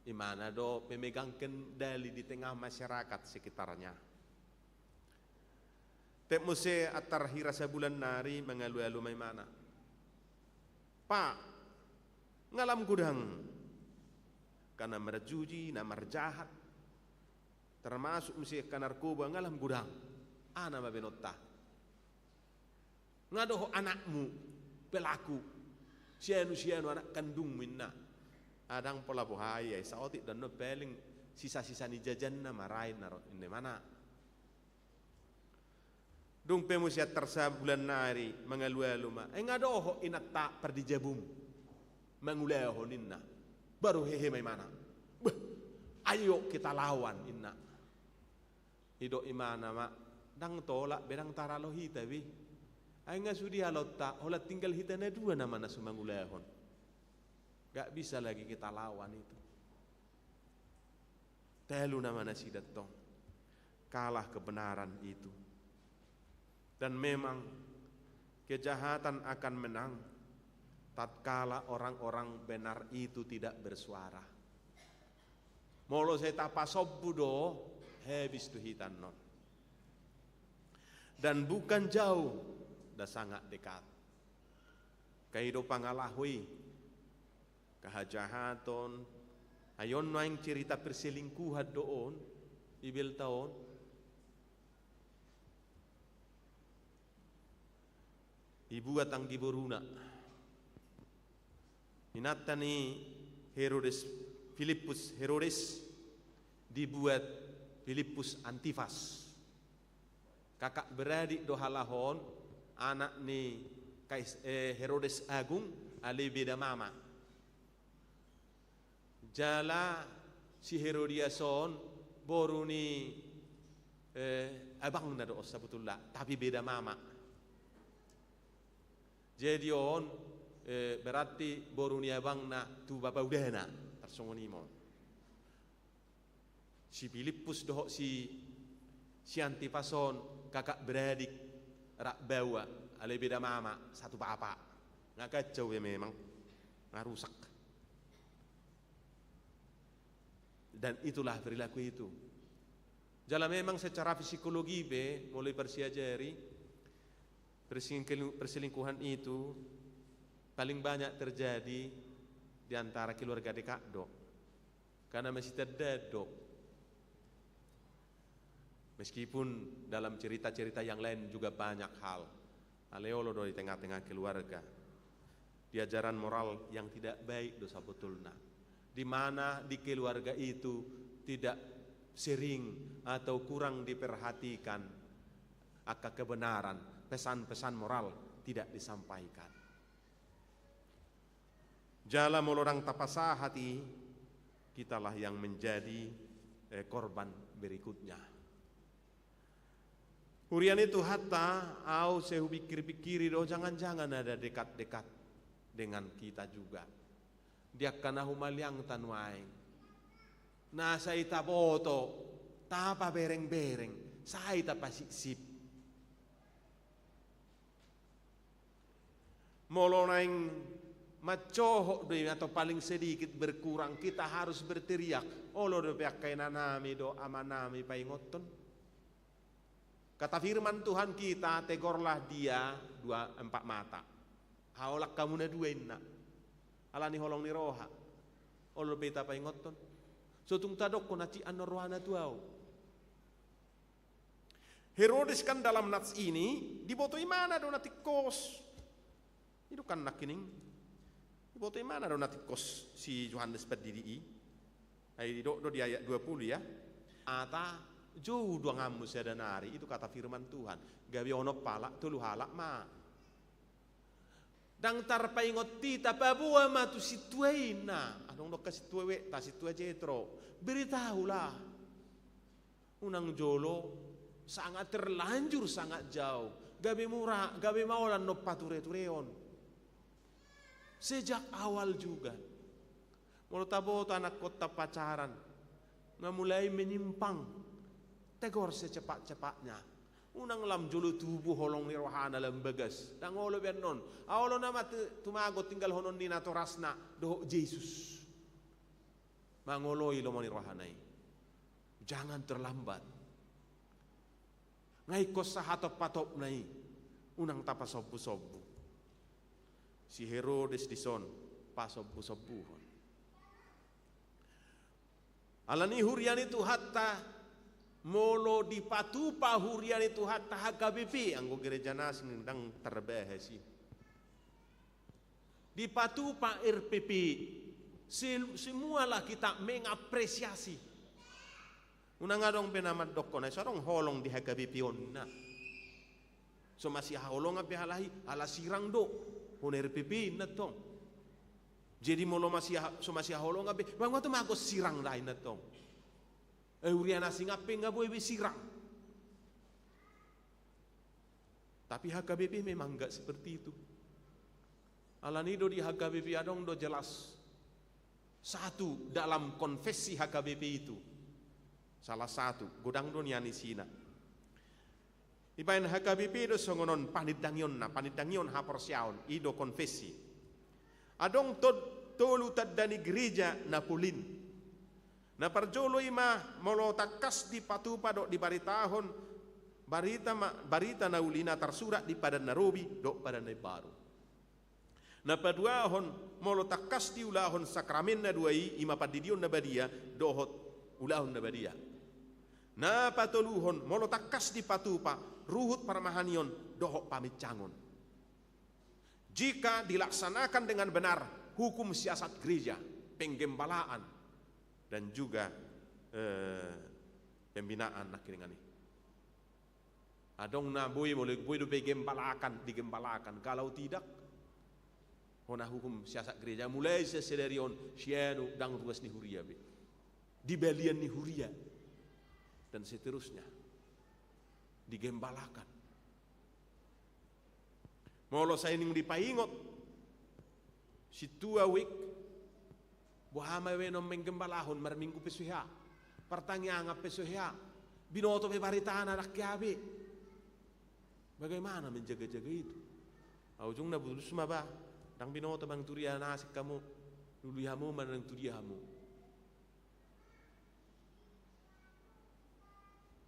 imana do pemegang kendali di tengah masyarakat sekitarnya. Tep muse atar hirasa bulan nari mengalu-alu may mana. Pak, ngalam gudang karena merjuji na marjahat termasuk muse kanarkoba ngalam gudang ana mabenotta. Ngadoh anakmu pelaku sianu anak kandung minna. Adang pola buhaya saotik dan no peling sisa-sisa ni jajan na marahin naro ini mana dung pemusiat tersa bulan nari mengalu-alu ma ngadoho inatta perdijabum mengulaho ninna baru hehe may mana ayo kita lawan inna hido imana ma dang tolak bedang taralo hita bi ay nga sudi halotta hola tinggal hita na dua nama na sumangulahon. Gak bisa lagi kita lawan itu. Telu nama nasi datong. Kalah kebenaran itu. Dan memang kejahatan akan menang tatkala orang-orang benar itu tidak bersuara. Molo saya tapa sobbudo habis tu hitan non. Dan bukan jauh, dah sangat dekat. Kehidupan ngalahui kehajahatan, ayon main cerita perselingkuhan doon, ibil tahun. Ibu atang giboruna. Inatani Filipus Herodes dibuat Filipus Antifas. Kakak beradik dohalahon, anak ni Herodes Agung ali beda mama. Jala si Herodiason boru ni abang na do sabutullah tapi beda mama. Jadi on berarti boru ni abang na tu bapa udana tersongonimo. Si Filipus doh si Antifason kakak beradik rak bawa ale beda mama satu bapak. Nggak kacau ya memang, nggak rusak. Dan itulah perilaku itu. Jala memang secara psikologi mulai persiajari perselingkuhan itu paling banyak terjadi di antara keluarga dekat dok. Karena masih terdadok. Meskipun dalam cerita-cerita yang lain juga banyak hal. Aleolo di tengah-tengah keluarga. Di ajaran moral yang tidak baik dosa betulna. Di mana di keluarga itu tidak sering atau kurang diperhatikan akan kebenaran, pesan-pesan moral tidak disampaikan. Jala molorang tapasa hati, kitalah yang menjadi korban berikutnya. Hurian itu hatta au sehu pikir-pikiri do jangan-jangan ada dekat-dekat dengan kita juga. Dia kana humaliang tanwain. Na sai taboto, tapa bereng-bereng, sai tapa sip. Molo naing macohok deh atau paling sedikit berkurang kita harus berteriak. Olo do pihak kainanami do amanami paingoton. Kata firman Tuhan kita, tegorlah dia 4 mata. Haolak kamu na duain na. Alani holong ni roha. Olo beta paingoton. Sotung tadok ko na ci anorohana tuaw. Herodes kan dalam nats ini dibotoi mana do natikos. Itu kan nakining. Dibotoi mana do natikos si Yohanes Perdiri. Ai do di ayat 20 ya. Ata jauh dua ngamu sedanari itu kata firman Tuhan. Gawi ono palak tulu halak ma. Dang tarpaingot tita babua ma tu situeina. Adong dok situe ta situe jetro. Beritahulah. Unang jolo sangat terlanjur sangat jauh. Gawi murah, gawi maulan no pature-tureon. Sejak awal juga. Mulu tabot anak kota pacaran. Nga mulai menyimpang. Tegor secepat-cepatnya. Unang lam julu tubuh holong ni rohana lam bagas. Dan ngolo bian non. Awalo nama tumagot tinggal honon ni natorasna doh Yesus. Mangoloi lo moni rohanai. Jangan terlambat. Ngai kos sahatop patop nai. Unang tapa sobu-sobu. Si Herodes dison pa sobu-sobu. Alani hurian itu hatta molo di patupa hurian itu hatta HKBP anggo gereja nas ngendang terbahasi. Di patupa RPP semualah kita mengapresiasi. Unang adong penamat dokona sarong holong di HKBP onna. So masih holong abe halahi ala sirang do hon RPP natong. Jadi molo masih holong abe bang waktu magos sirang lain natong. Uriana singape nga boleh sirang. Tapi HKBP memang enggak seperti itu. Alanido di HKBP adong do jelas. Satu dalam konfesi HKBP itu salah satu godang dunia ni sina ibain HKBP do songonon panidangion ha porsiaon ido konfesi adong tolu tadani gereja napulin na parjolo ima molo takas di patupa do di baritahon barita na ulina tersurat di padan narobi do padan baru na paduahon molo takas di ulahon sakramen na duai ima padidion na badia dohot ulahon na badia na patoluhon molo takas di patupa ruhut parmahanion dohok pamit cangon. Jika dilaksanakan dengan benar hukum siasat gereja, penggembalaan dan juga pembinaan nakirengani. Adong na boy boleh do digembalakan. Kalau tidak, hona hukum siasat gereja mulai sesedarion sianu dang ruas ni huria be. Dibelian ni huria dan seterusnya digembalakan. Molo saya ning dipaingot si tua wik buhama wenom menggembalahon marminggu pesuha pertanyaan pesuha binoto be baritana rakyabe. Bagaimana menjaga-jaga itu? Aujung na budus maba dang binoto bang turia nasik kamu duluyamu manang turiamu.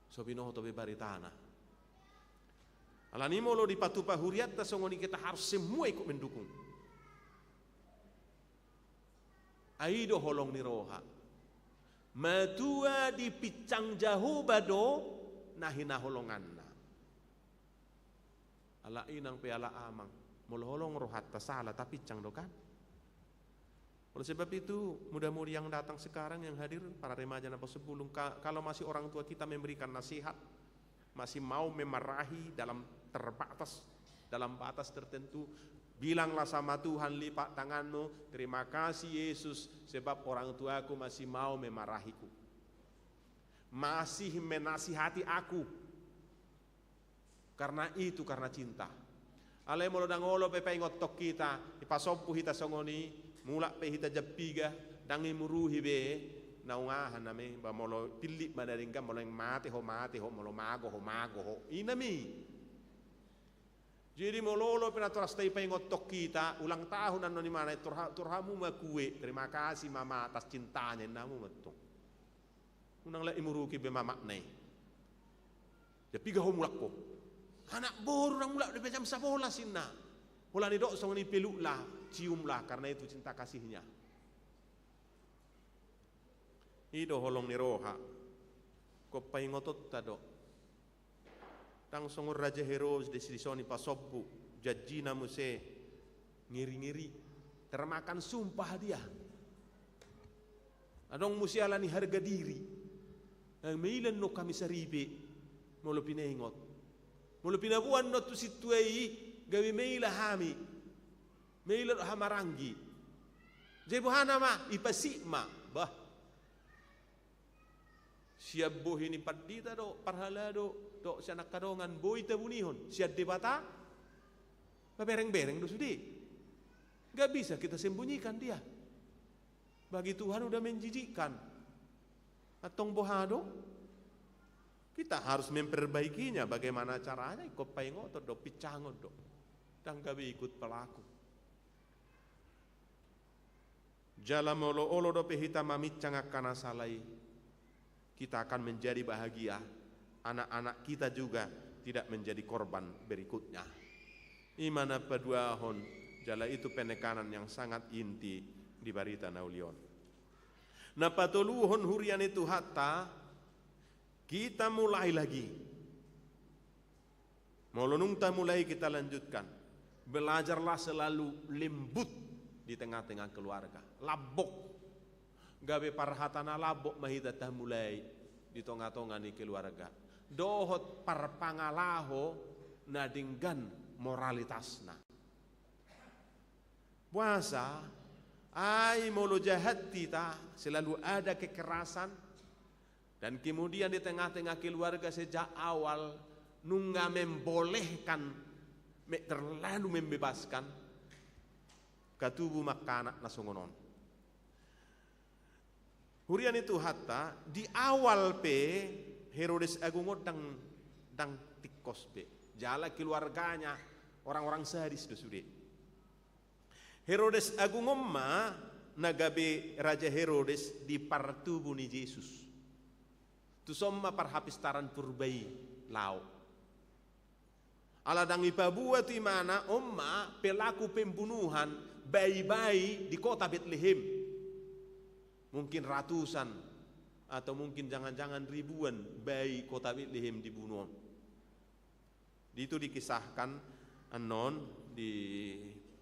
So binoto be baritana. Alani molo di patupa huriat ta songoni kita harus semua ikut mendukung. Aido holong ni roha. Matua di picang jahu bado nahina holonganna. Ala inang pe ala amang molo holong rohat ta salah tapi picang do kan. Oleh sebab itu mudah-mudi yang datang sekarang yang hadir para remaja napa sebelum kalau masih orang tua kita memberikan nasihat masih mau memarahi dalam batas tertentu, bilanglah sama Tuhan, lipat tanganmu, terima kasih Yesus sebab orang tuaku masih mau memarahiku, masih menasihati aku, karena cinta. Alai molo dangolo pe paingot tok kita, ipasompu hita songoni, mulak pe hita japiga, dangi muruhi be, naungahan name, ba molo pilih madaringka molo yang mati ho, molo mago ho, inami. Jadi mololo penatoras tay paingot tok kita, ulang tahun ano ni mana turhamu makue, terima kasih mama atas cintanya namu metong. Unang la imuruki be mama nei. Japiga ho mulak ko. Anak boru nang mulak di jam 11 sinna. Mula ni dok song ni peluk lah, cium lah karena itu cinta kasihnya. Ido holong ni roha. Ko paingotot tado. Tang songur raja heroes di sini pasobbu jajina muse ngiri-ngiri termakan sumpah dia. Adong musialani harga diri. Ang mailan no kami saribe molo pinaingot. Molo pinabuan no tu situai gawi maila hami. Maila hamarangi. Jebuhana ma ipasima bah. Siap boh ini padita do parhala do siya nakadongan boy tabunihon siya debata bereng-bereng do sudi. Gak bisa kita sembunyikan dia. Bagi Tuhan udah menjijikkan. Atong bohado kita harus memperbaikinya. Bagaimana caranya? Ikut paingot do picangot do. Dan gabi ikut pelaku. Jala molo-olo do pehita mamit cangak kana salai. Kita akan menjadi bahagia. Anak-anak kita juga tidak menjadi korban berikutnya. Imana paduahon jala itu penekanan yang sangat inti di barita naulion. Napatoluhon hurian itu hatta kita mulai lagi. Molonungta mulai kita lanjutkan. Belajarlah selalu lembut di tengah-tengah keluarga. Labok. Gabe parhatana labok mahita mulai di tengah-tengah ni keluarga. Dohot parpangalaho nadinggan moralitasna. Puasa ai molo jahat kita selalu ada kekerasan dan kemudian di tengah-tengah keluarga sejak awal nungga membolehkan terlalu membebaskan katubu makanak nasongonon. Hurian itu hatta di awal pe Herodes Agungot dang tikos pe. Jala keluarganya orang-orang sadis do sude. Herodes Agungot ma nagabe Raja Herodes di partubu ni Yesus. Tu somma parhapistaran purbai lau. Aladang ipabuat di mana omma pelaku pembunuhan bayi-bayi di kota Bethlehem. Mungkin ratusan atau mungkin jangan-jangan ribuan bayi kota Bethlehem dibunuh. Itu dikisahkan anon di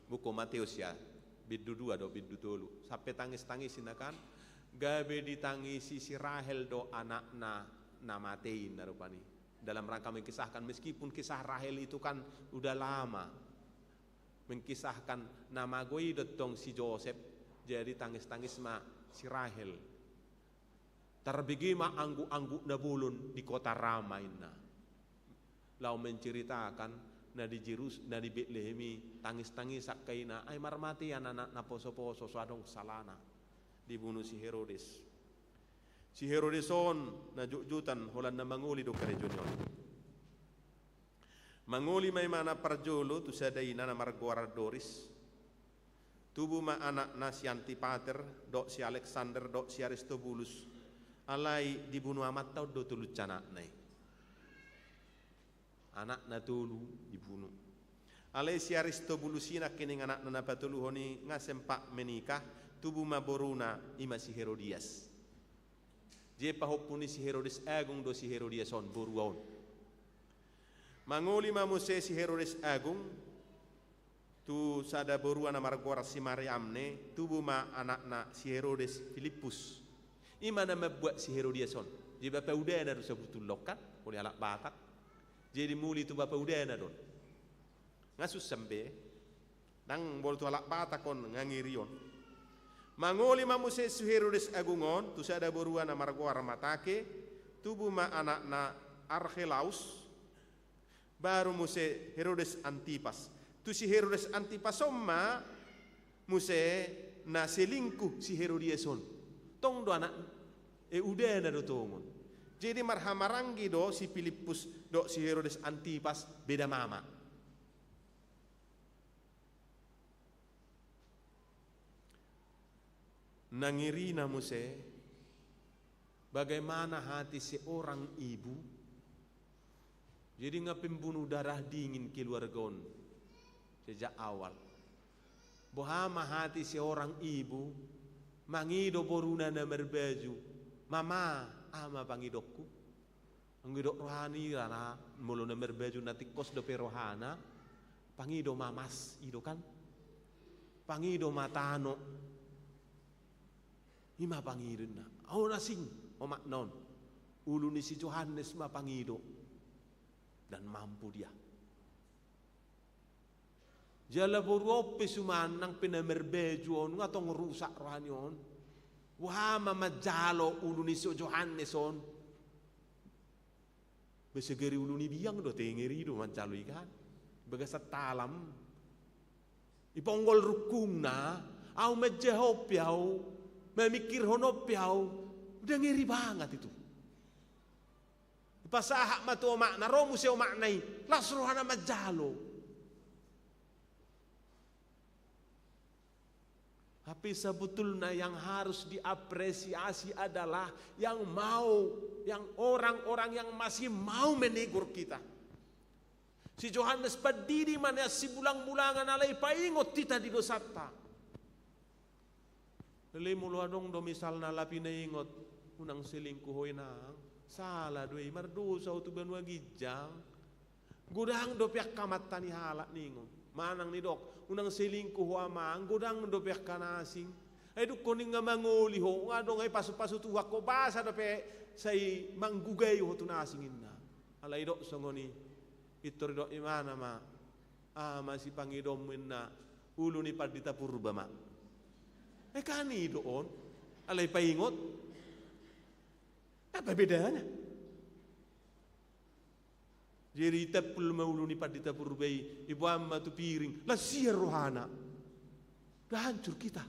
buku Matius ya, biddu 2 do biddu 3. Sampai tangis-tangis kan gabe ditangisi si Rahel do anakna namatein narupani. Dalam rangka mengkisahkan meskipun kisah Rahel itu kan udah lama. Mengkisahkan nama goi dotong si Joseph jadi tangis-tangis ma si Rahel. Terbigi ma anggu-anggu na bulun di kota Rama inna. Lau menceritakan na di Bethlehemi tangis-tangis sakkaina ay marmati anak na poso-poso suadong salana dibunuh si Herodes. Si Herodeson na jujutan holan na manguli do karejonyon. Manguli may mana parjolo tu sadai na marguar Doris. Tubuh ma anak na si Antipater, do si Alexander, do si Aristobulus. Alai dibunuh amat tau do tulu canak nai. Anak na tulu dibunuh. Alai si Aristobulus ina kening anak na napatulu honi ngasempak menikah. Tubuh ma boruna ima si Herodias. Je pahopuni si Herodes Agung do si Herodiason boruaon. Mangoli ma muse si Herodes Agung tu sada borua na margora si Mariamne tubuh ma anakna si Herodes Filipus. Imana membuat si Herodiason. Je bapa udana do sabutul lokat oleh alak batak. Jadi muli tu bapa udana don. Ngasus sambe nang bol tu alak batak kon ngangirion. Mangoli ma muse si Herodes Agungon tu sada borua na margora matake tubuh ma anakna Archelaus baru muse Herodes Antipas. Tu si Herodes Antipas somma muse na selingkuh si Herodiason. Tong do anak udana do tongon. Jadi marhamarangi do si Filipus do si Herodes Antipas beda mama. Nangirina muse bagaimana hati seorang ibu. Jadi ngapembunuh darah dingin keluargaon sejak awal. Bohama hati seorang ibu mangido boruna na merbaju. Mama ama pangidokku. Pangidok rohani rana mulu na merbaju nanti kos do rohana. Pangido mamas ido kan. Pangido matano. Ima pangirin na. Au nasing omak non. Ulu ni si Johannes ma pangido. Dan mampu dia. Jala boruope sumanang pinamerbeju on ngatong rusak rohani on. Wahama majalo ulu ni si Johannes on. Besegeri ulu ni biang do tengeri do mancalo ikan. Bagasat talam. Iponggol rukung na. Au majahop yau. Memikir honop yau. Udah ngiri banget itu. Pasahak matu makna romu se maknai lasrohana majalo. Tapi sebetulnya yang harus diapresiasi adalah yang orang-orang yang masih mau menegur kita. Si Johannes padidi mana si bulang-bulangan alai paingot tita di dosata. Lele mulu adong do misalna lapi na ingot unang selingkuh hoy nang salah doi mardosa utu benua gijang gudang do piak kamat tani halak ningo manang ni dok unang selingkuh amang gudang do piak kanasing ay duk kuning nga mangoli ho ngadong ay pasu-pasu tuwa ko basa do pe say manggugay ho tunasingin na alay dok songoni itor dok imana ma masih pangidom na ulo ni padita purba ma kani doon, alay paingot. Apa bedanya? Jadi tapul maulu ni padita purbay, ibu amma tu piring, lasir rohana. Dah hancur kita.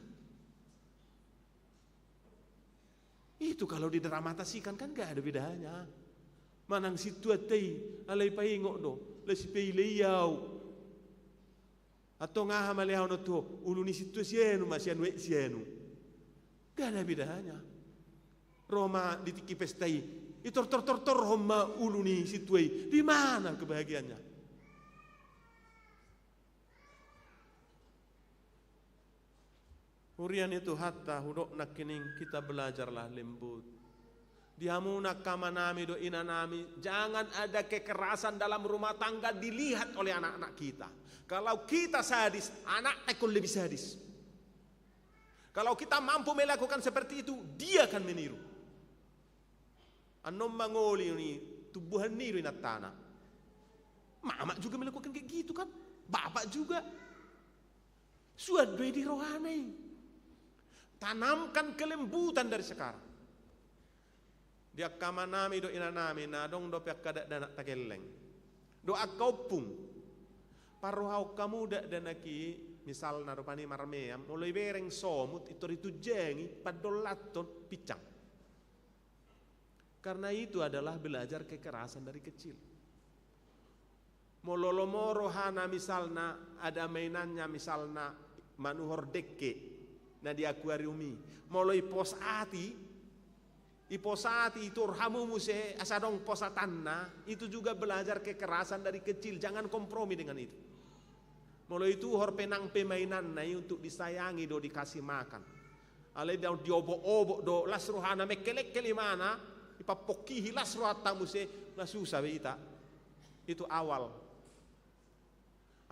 Itu kalau didramatasikan kan gak ada bedanya. Manang situatay alay paingok do, lasipay layaw. Atau ngaha malihaw no to, ulu ni situasienu masyan we sienu. Gak ada bedanya. Roma ditiki pestai, itor homa ulu ni situai. Di mana kebahagiaannya? Hurian itu hatta hudok nak kining kita belajarlah lembut. Dihamu nak kamanami do inanami, jangan ada kekerasan dalam rumah tangga dilihat oleh anak-anak kita. Kalau kita sadis, anak ekor lebih sadis. Kalau kita mampu melakukan seperti itu, dia akan meniru. Anom mangoli ini tubuhan niru inat tanah. Mama juga melakukan kayak gitu kan, bapak juga. Suadwe di rohani. Tanamkan kelembutan dari sekarang. Dia kamanami do inanami na dong do pek kada danak tageleng. Do akau pung. Paruhau kamu dak danaki misal narupani marmeam mulai bereng somut itu jengi padolaton picang. Karena itu adalah belajar kekerasan dari kecil. Mololomoro hana misalna ada mainannya misalna manuhor dekke na di akuariumi. Moloi posati iposati itu orhamu muse asadong posatanna itu juga belajar kekerasan dari kecil, jangan kompromi dengan itu. Mulai itu hor penang pemainan nai untuk disayangi do dikasih makan. Ale diobo-obo do lasruhana mekelek kelimana ipapokihi lasruhata muse nasusa beita. Itu awal.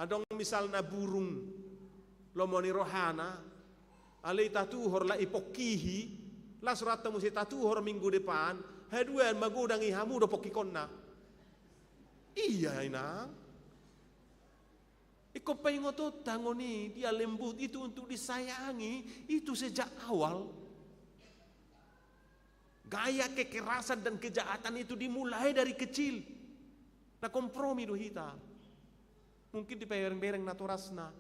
Adong misalna burung lomoni rohana ale tatu hor la ipokihi lasrat temu si tatu hor minggu depan, haduan magudang ihamu do pokikonna. Iya inang. Iko paingoto tangoni dia lembut itu untuk disayangi itu sejak awal. Gaya kekerasan dan kejahatan itu dimulai dari kecil. Na kompromi do hita. Mungkin di bereng-bereng naturasna.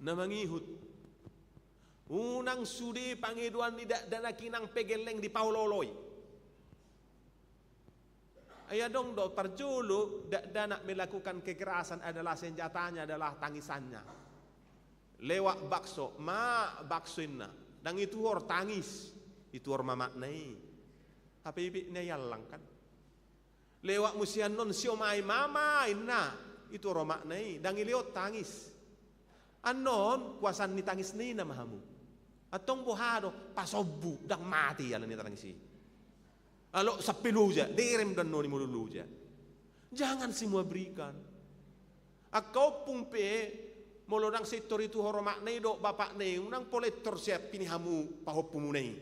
Na mangihut. Unang sudi pangiduan tidak dana kinang pegeleng di pauloloi. Ayah dong do parjulu dak dana melakukan kekerasan adalah senjatanya adalah tangisannya. Lewat bakso, baksoinna. Dan itu hor tangis, itu hor mamaknai. Tapi ibiknya yalang kan. Lewat musian non siomai mama inna, itu hor maknai. Dan iliot tangis. Anon kuasan ni tangis ni namahamu. Atong buhado pasobu dang mati ala ni tangisi. Alo sapiluja derem dan noni mululuja. Jangan semua berikan. Akau pumpe molodang sektor itu horomak nei do bapak nei unang poletor siap pinihamu pahopumu nei.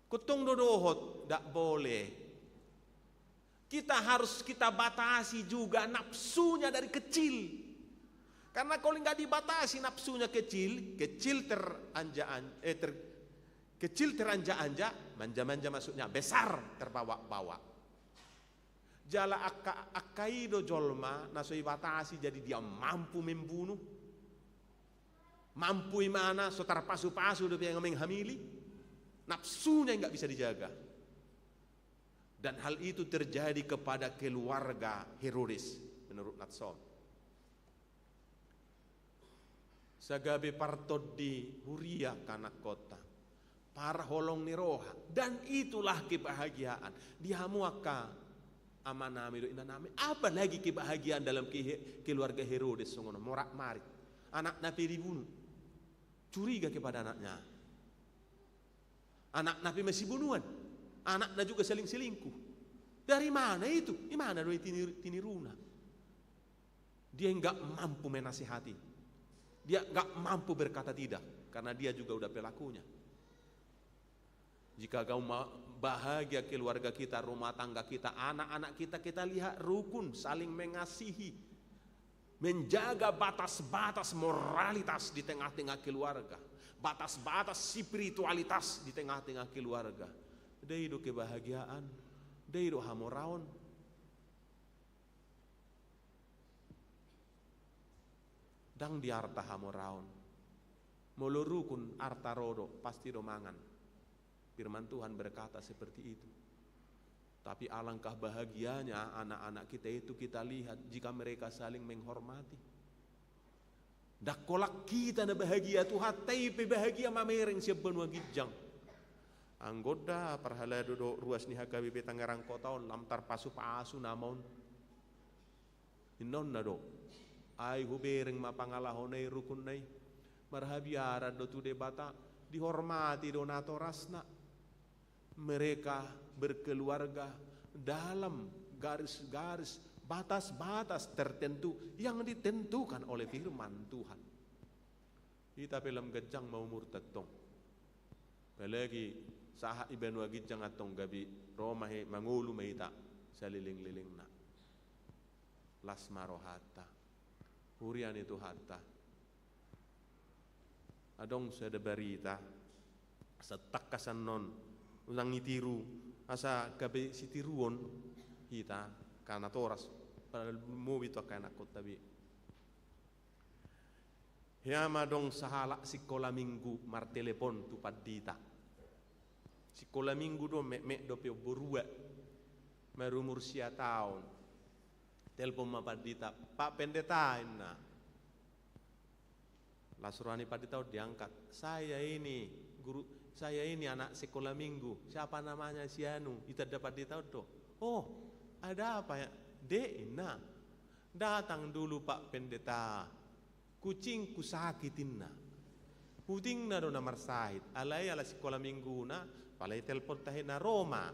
Kutong dodohot dak boleh. Kita batasi juga nafsunya dari kecil. Karena kalau nggak dibatasi nafsunya kecil teranja-anja, manja-manja maksudnya besar terbawa-bawa. Jala akaido jolma nasoi batasi jadi dia mampu membunuh, mampu imana sotar pasu-pasu do yang menghamili, nafsunya nggak bisa dijaga. Dan hal itu terjadi kepada keluarga Herodes menurut Natson. Sagabe partod di Huria kanak kota. Para holong ni roha. Dan itulah kebahagiaan. Dihamuaka amanami do inanami. Apa lagi kebahagiaan dalam keluarga Herodes songono morak marit. Anak nabi dibunuh. Curiga kepada anaknya. Anak nabi masih bunuhan. Anaknya juga saling selingkuh. Dari mana itu? Di mana do tiniruna? Dia enggak mampu menasihati. Dia enggak mampu berkata tidak karena dia juga udah pelakunya. Jika kau bahagia keluarga kita, rumah tangga kita, anak-anak kita lihat rukun, saling mengasihi, menjaga batas-batas moralitas di tengah-tengah keluarga, batas-batas spiritualitas di tengah-tengah keluarga. Deido kebahagiaan, deido hamoraon. Dan diarta hamoraon. Molorukun artarodo pasti domangan. Firman Tuhan berkata seperti itu. Tapi alangkah bahagianya anak-anak kita itu kita lihat jika mereka saling menghormati. Dak kolak kita na bahagia Tuhan, tapi bahagia mamereng siap benua gijang. Anggoda parhala dodo ruas ni hakabi Tangerang kota on lamtar pasu namon. Inon na do. Ay hubereng mapangalahonay rukun nay. Marhabiara do tu debata dihormati donatorasna. Mereka berkeluarga dalam garis-garis batas-batas tertentu yang ditentukan oleh firman Tuhan. Kita film gejang mau murtad tong. Pelagi saha ibenua gejang atong gabi Roma he mangulu meita saliling-liling na. Lasmarohata. Hurian itu hatta. Adong sada berita setakasan non ulang itiru asa gabi sitiruon kita karena toras pada mau itu akan aku tapi hiama dong sahala sikola minggu mar telepon tu padita sikola minggu do me do pe borua marumur sia tahun telepon ma padita Pak Pendeta ina lasurani padita diangkat saya ini guru saya ini anak sekolah minggu. Siapa namanya si Anu? Kita dapat ditahu. Oh, ada apa ya? Ina. Datang dulu Pak Pendeta. Kucingku sakitin na. Puting na do namar sahid. Alay ala sekolah minggu na. Palay telepon tahin na Roma.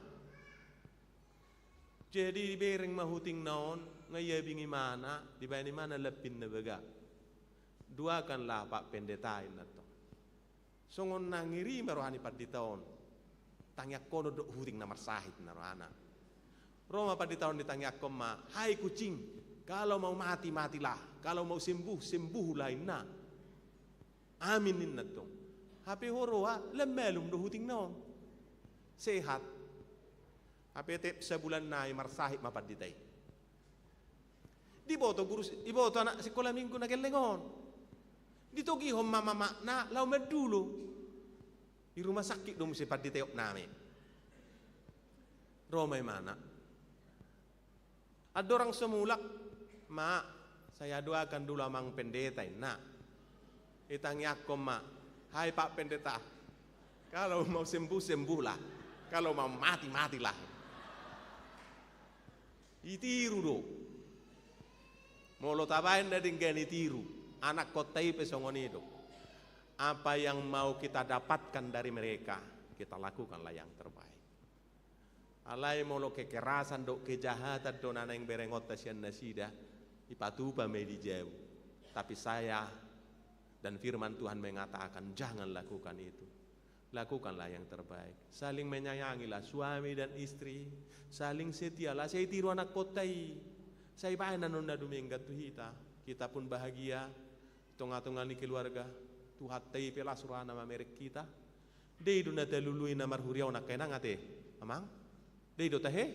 Jadi bereng mahuting naon. Ngayabingi mana. Di bayani mana lepin na baga. Duakanlah Pak Pendeta ina to. Songon nangiri marohani paditaon tangyak kono do huting namar sahid narohana Roma paditaon ditangyak koma hai kucing kalau mau mati matilah kalau mau sembuh sembuhlah inna amin inna tong hape horoa lemelum do huting naon sehat hape tep sebulan nai mar sahid mapaditai diboto guru iboto anak sekolah minggu nagelengon ditogi hom mama na lau medulu di rumah sakit dong mesti padi teok name Roma mana ada orang semulak ma saya doakan dulu amang pendeta na itangi aku ma hai Pak Pendeta kalau mau sembuh sembuhlah kalau mau mati matilah itiru do molo tabain dari gani tiru anak kota pesongon itu apa yang mau kita dapatkan dari mereka kita lakukanlah yang terbaik alai molo kekerasan do kejahatan do nana yang berengot tasian nasida ipatupa medi jauh tapi saya dan firman Tuhan mengatakan jangan lakukan itu lakukanlah yang terbaik saling menyayangilah suami dan istri saling setialah saya tiru anak kota saya bayan nanda duminggat tu kita pun bahagia tunga-tunga ni keluarga Tuhan tei pela surana mamerek kita dei do na talului na marhuriaw na kena ngate amang dei do tahe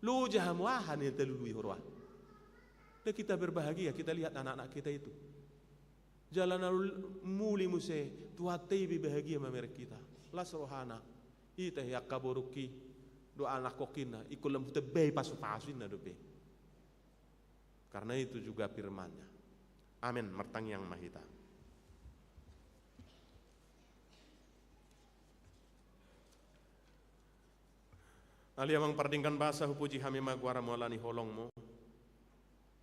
lu jahamuahan ni talului horwa de kita berbahagia kita lihat anak-anak kita itu jalan muli muse Tuhan tei bahagia mamerek kita las rohana ita ya kaboruki do anak kokina ikulam tebei pasu-pasuin na do be karena itu juga firman-Nya. Amin. Martang yang mahita. Ali amang pardingkan basa hupuji hami magwara molani holongmo.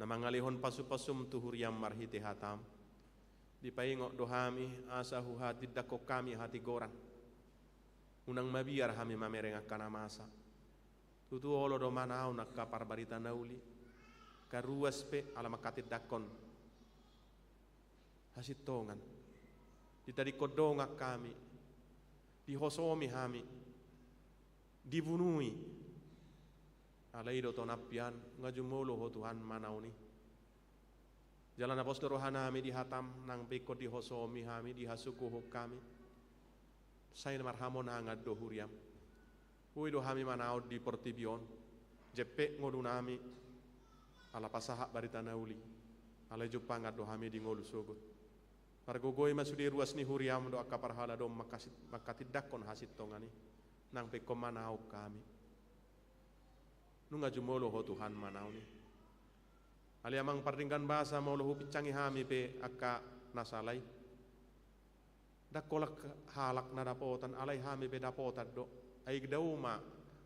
Namangalihon pasu-pasum tuhuriam marhiti hatam. Dipaingok dohami asahu hati dako kami hati gorang. Unang mabiar hami mamereng akana masa. Tutu olo do manau nakapar barita nauli. Karuas pe alamakatid dakon hasitongan ditadi kodonga kami dihosomi hami dibunui alaido tonapian ngajumolo ho Tuhan manauni jalan apostol rohana hami dihatam nang peko dihosomi hami dihasuku kami saya marhamon angad do huriam do hami manau di portibion jepe ngodunami ala pasaha barita nauli ala jupanga do hami di ngolu sogot Pargogoi masudi ruas ni huriam do akaparhala do makatidakon hasit tongani nang peko manau kami. Nunga jumolo ho Tuhan manau ni. Ali amang pardingkan bahasa mau lohu picangi hami pe akka nasalai. Dakolak halak na dapotan alai hami pe dapotan do. Aig dauma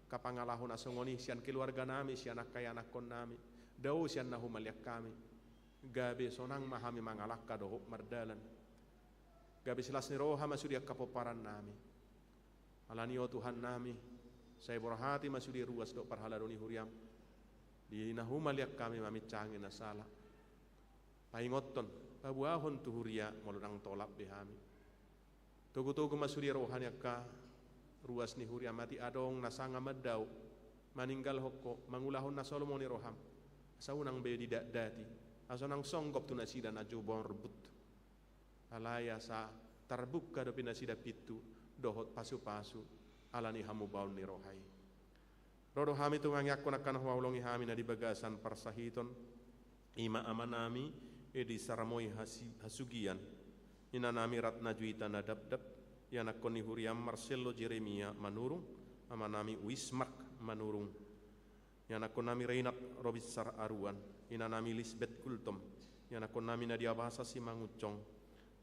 kapangalahon asongoni sian keluarga nami sian akai anak kon nami. Dau sian nahu maliak kami. Gabe sonang mahami mangalakka do mardalan. Gabe silas ni roha masudi kapoparan nami. Alani o Tuhan nami. Saya borhati masudi ruas do parhala doni huriam. Di nahu maliak kami mamit cangin na sala. Paingoton, pabuahon tu huria molunang tolap behami. Tugu-tugu masudi rohani akka ruas ni huria mati adong nasanga madau. Maninggal hokko mangulahon na solomoni roham. Saunang be didak dati. Asonang songgop tu nasida na jubon rebut. Alaya sa terbuka do pinasida pitu dohot pasu-pasu alani hamu baun ni rohai. Rodo hami tungang yakon akan huaulongi hami na di bagasan parsahiton ima amanami edi saramoi hasugian ina nami ratna juita na dab-dab yana koni huriam Marcelo Jeremia manurung amanami Wismark manurung yana konami Reinat Robisar Aruan ina nami Lisbeth Kultom yana konami Nadia Bahasa Simangucong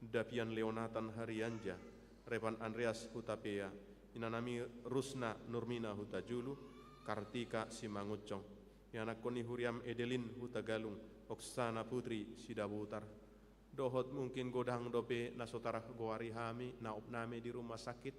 Dapian Leonatan Harianja Revan Andreas Hutapea ina nami Rusna Nurmina Hutajulu Kartika Simangucong yana koni huriam Edelin Hutagalung Oksana Putri Sidabutar dohot mungkin godang dope nasotarah goari hami naop name di rumah sakit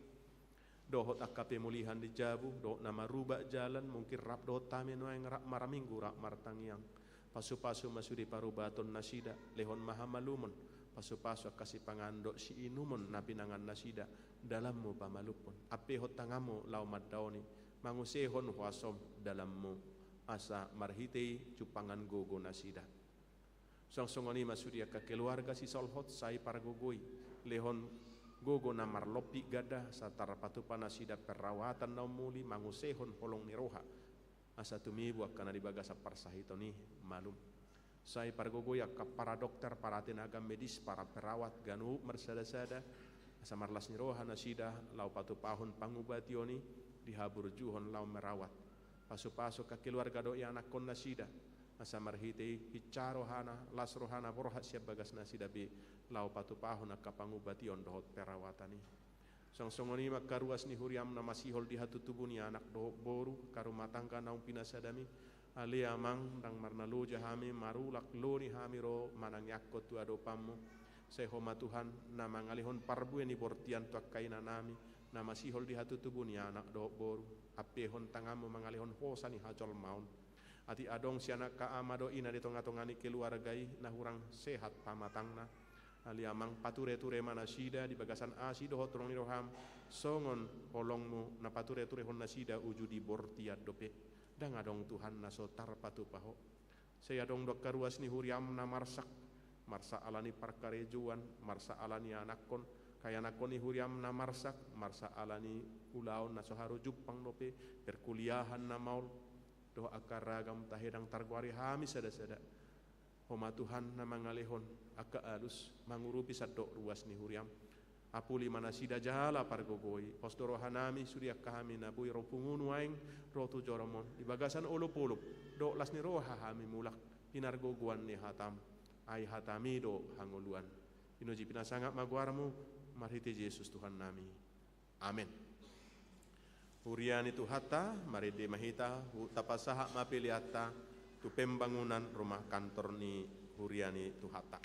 dohot akka pemulihan di Jabu dohot nama rubah jalan mungkin rap dohot tame noeng rak maraminggu rak martangiang pasu-pasu masudi parubaton nasida lehon mahamalumon pasu-pasu kasih pangandok si inumon napinangan nasida dalammu pamalupon ape hot tangamu lau maddaoni mangusehon huasom dalammu asa marhitei cupangan gogo nasida. Songsongoni masudia ke keluarga si solhot sai para gogoi lehon gogo na marlopi gada satara patupa nasida perawatan naumuli mangusehon holong niroha asa tumibu akan di bagasa parsahitoni malum. Sai para gogoi akka para dokter para tenaga medis para perawat ganu mersada-sada asa marlas niroha nasida lau patupahon pangubationi dihabur juhon lau merawat pasu-pasu ke keluarga doi anak kon nasida asa marhitei hicaro hana las rohana borhat siap bagas nasida bi lau patupahon akka pangubation dohot perawatani songsongoni makaruas ni huriam na masihol di hatu tubuni anak dohot boru karumah tangga naung pinasadami ali amang dang marnalu jahami marulak loni hamiro manang yakko tu adopamu sehoma Tuhan na mangalihon parbu ni bortian tu akaina nami na masihol di hatu tubuh ni anak do boru apehon tangamu mangalihon hosa ni hajol maun ati adong si anak ka amado ina di tonga-tongani keluargai na hurang sehat pamatangna ali amang pature-ture manasida di bagasan asi do hotrong ni roham songon holongmu na pature-ture hon nasida uju di bortiat dope dang adong Tuhan na sotar patu paho saya dong dok karuas ni huriam na marsa alani parkarejuan marsa alani anakon kaya nakoni huriam na marsa alani ulaon na soharu jupang dope perkuliahan na maul doh akar ragam tahedang targuari hami sada-sada homa Tuhan na mangalehon akka alus mangurupi sadok ruas ni huriam apuli manasida jahala pargogoi postoro hanami sudia kami na bui ropungunu aing rotu joromon di bagasan ulup-ulup do las ni roha hami mulak pinargoguan ni hatam ai hatami do hangoluan inuji pinasangak maguarmu marhiti Yesus Tuhan nami. Amin. Huriani tu hata, maride mahita, tapasaha mapiliata, tu pembangunan rumah kantor ni huriani tu hata.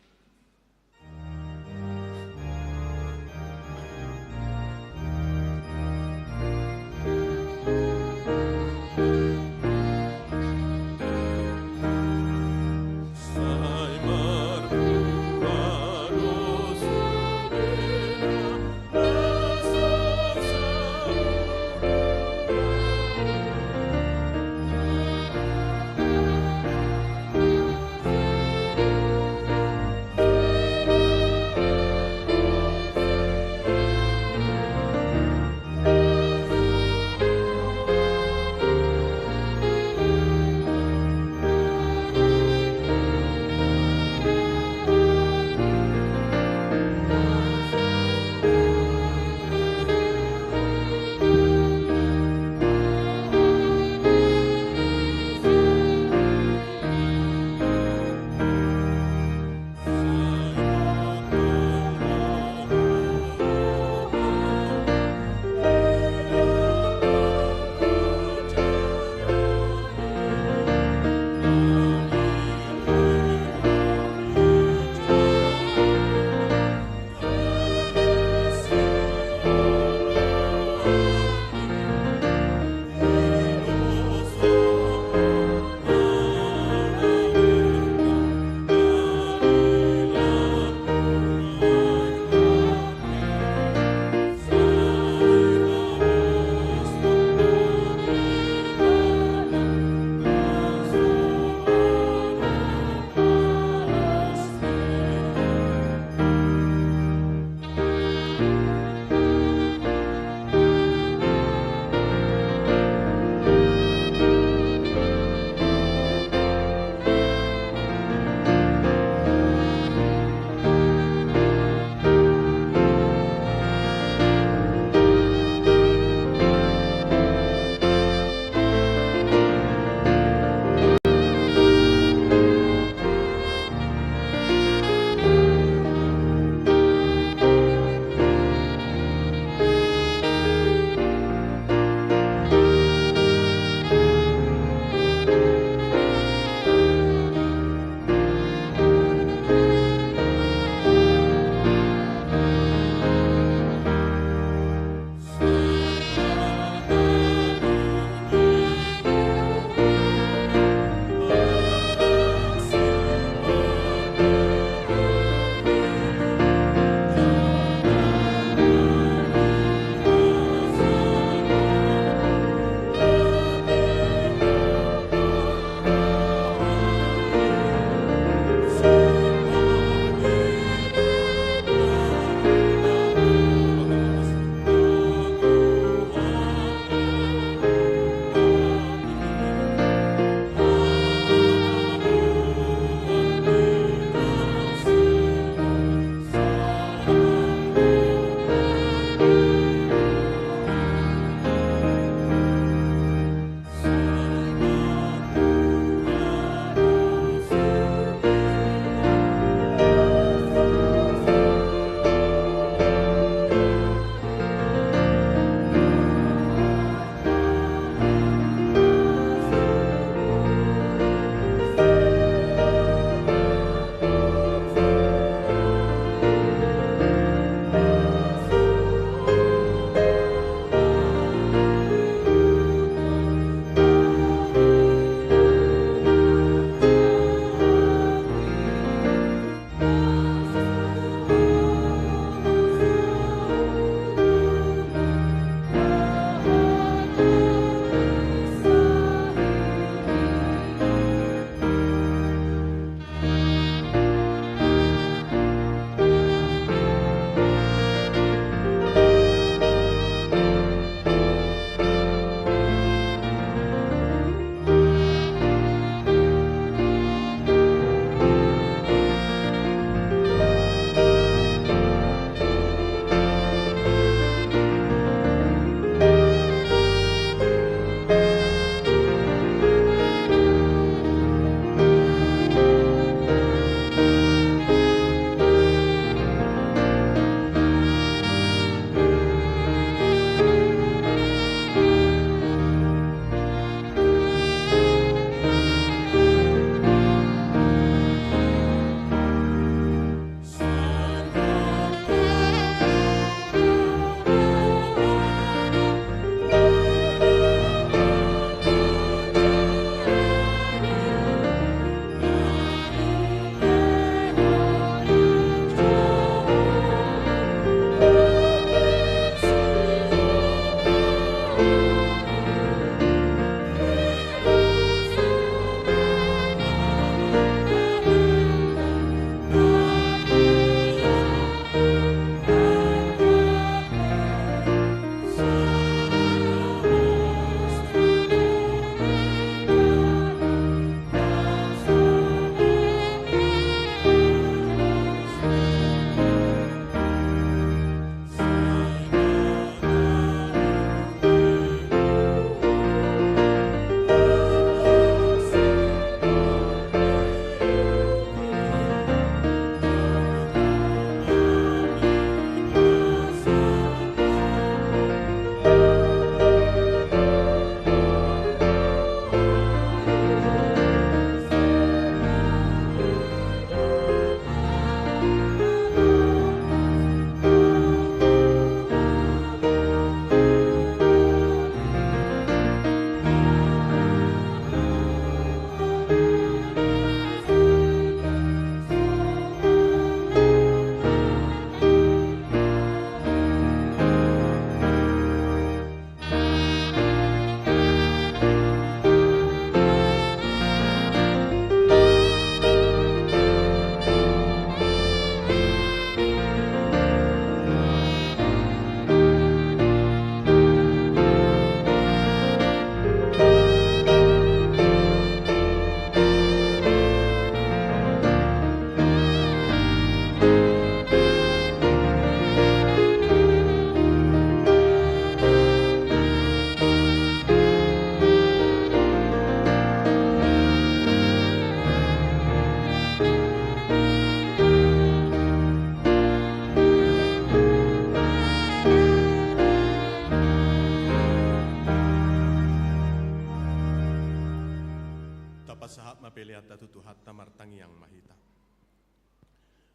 pasahat mapeliata tutuhat tamartangi yang mahita.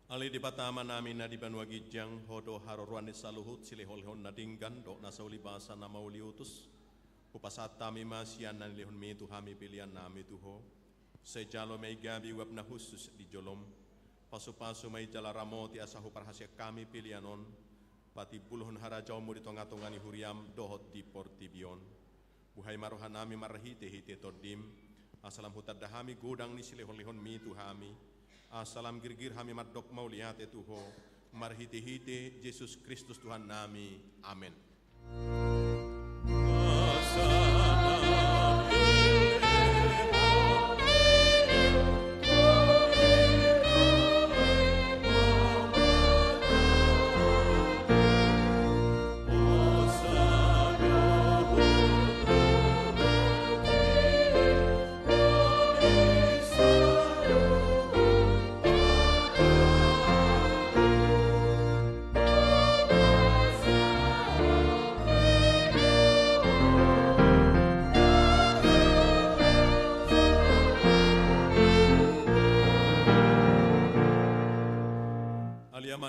Ali di batama namin na di banwa gijang hodo haroruan ni saluhut silihol-hon na dinggan do nasa ulibasa na mauliutus. Upasat tami masyan na nilihon mi tuhami pilihan nami tuho. Sejalo may gabi wab na husus di jolom. Pasu-pasu may jala ramoti asahu parhasya kami pilihanon. Pati buluhon harajaw mo dito nga tongani huriam dohot di portibion. Buhay marohan nami marahite-hite tordim. Asalam hutad dahami gudang ni silihon-lihon mi tuhami. Asalam girgir hami madok mauliyate tuho. Marhite-hite Yesus Kristus Tuhan nami. Amen.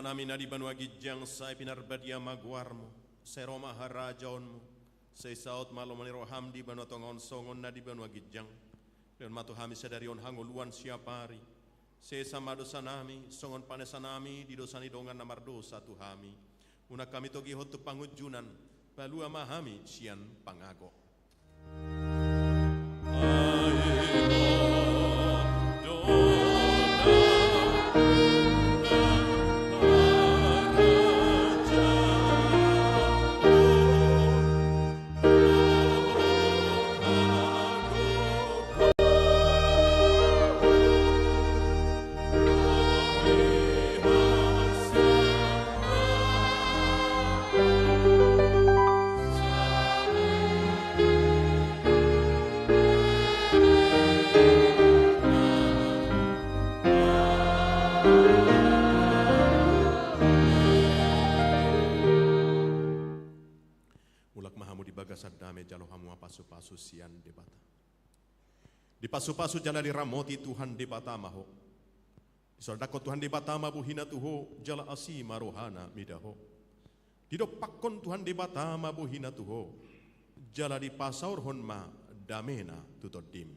Namin na di banwa gijang sa pinarbadia magwarmo, sa Roma harajaon mo, sa isaot malomani roham di banwa tongon songon na di banwa gijang, dan matuhami sa darion hanguluan siya pari, sa sama dosa nami, songon panesa nami, di dosa ni dongan na mardosa tuhami, una kami togi hotu pangujunan, palua mahami siyan pangago. Pasu-pasu sian debata. Di pasu-pasu jala di ramoti Tuhan debata maho. Di sordako Tuhan debata mabuhina tuho jala asi marohana midaho. Di dopakon Tuhan debata mabuhina tuho jala di pasaur honma damena tutodim.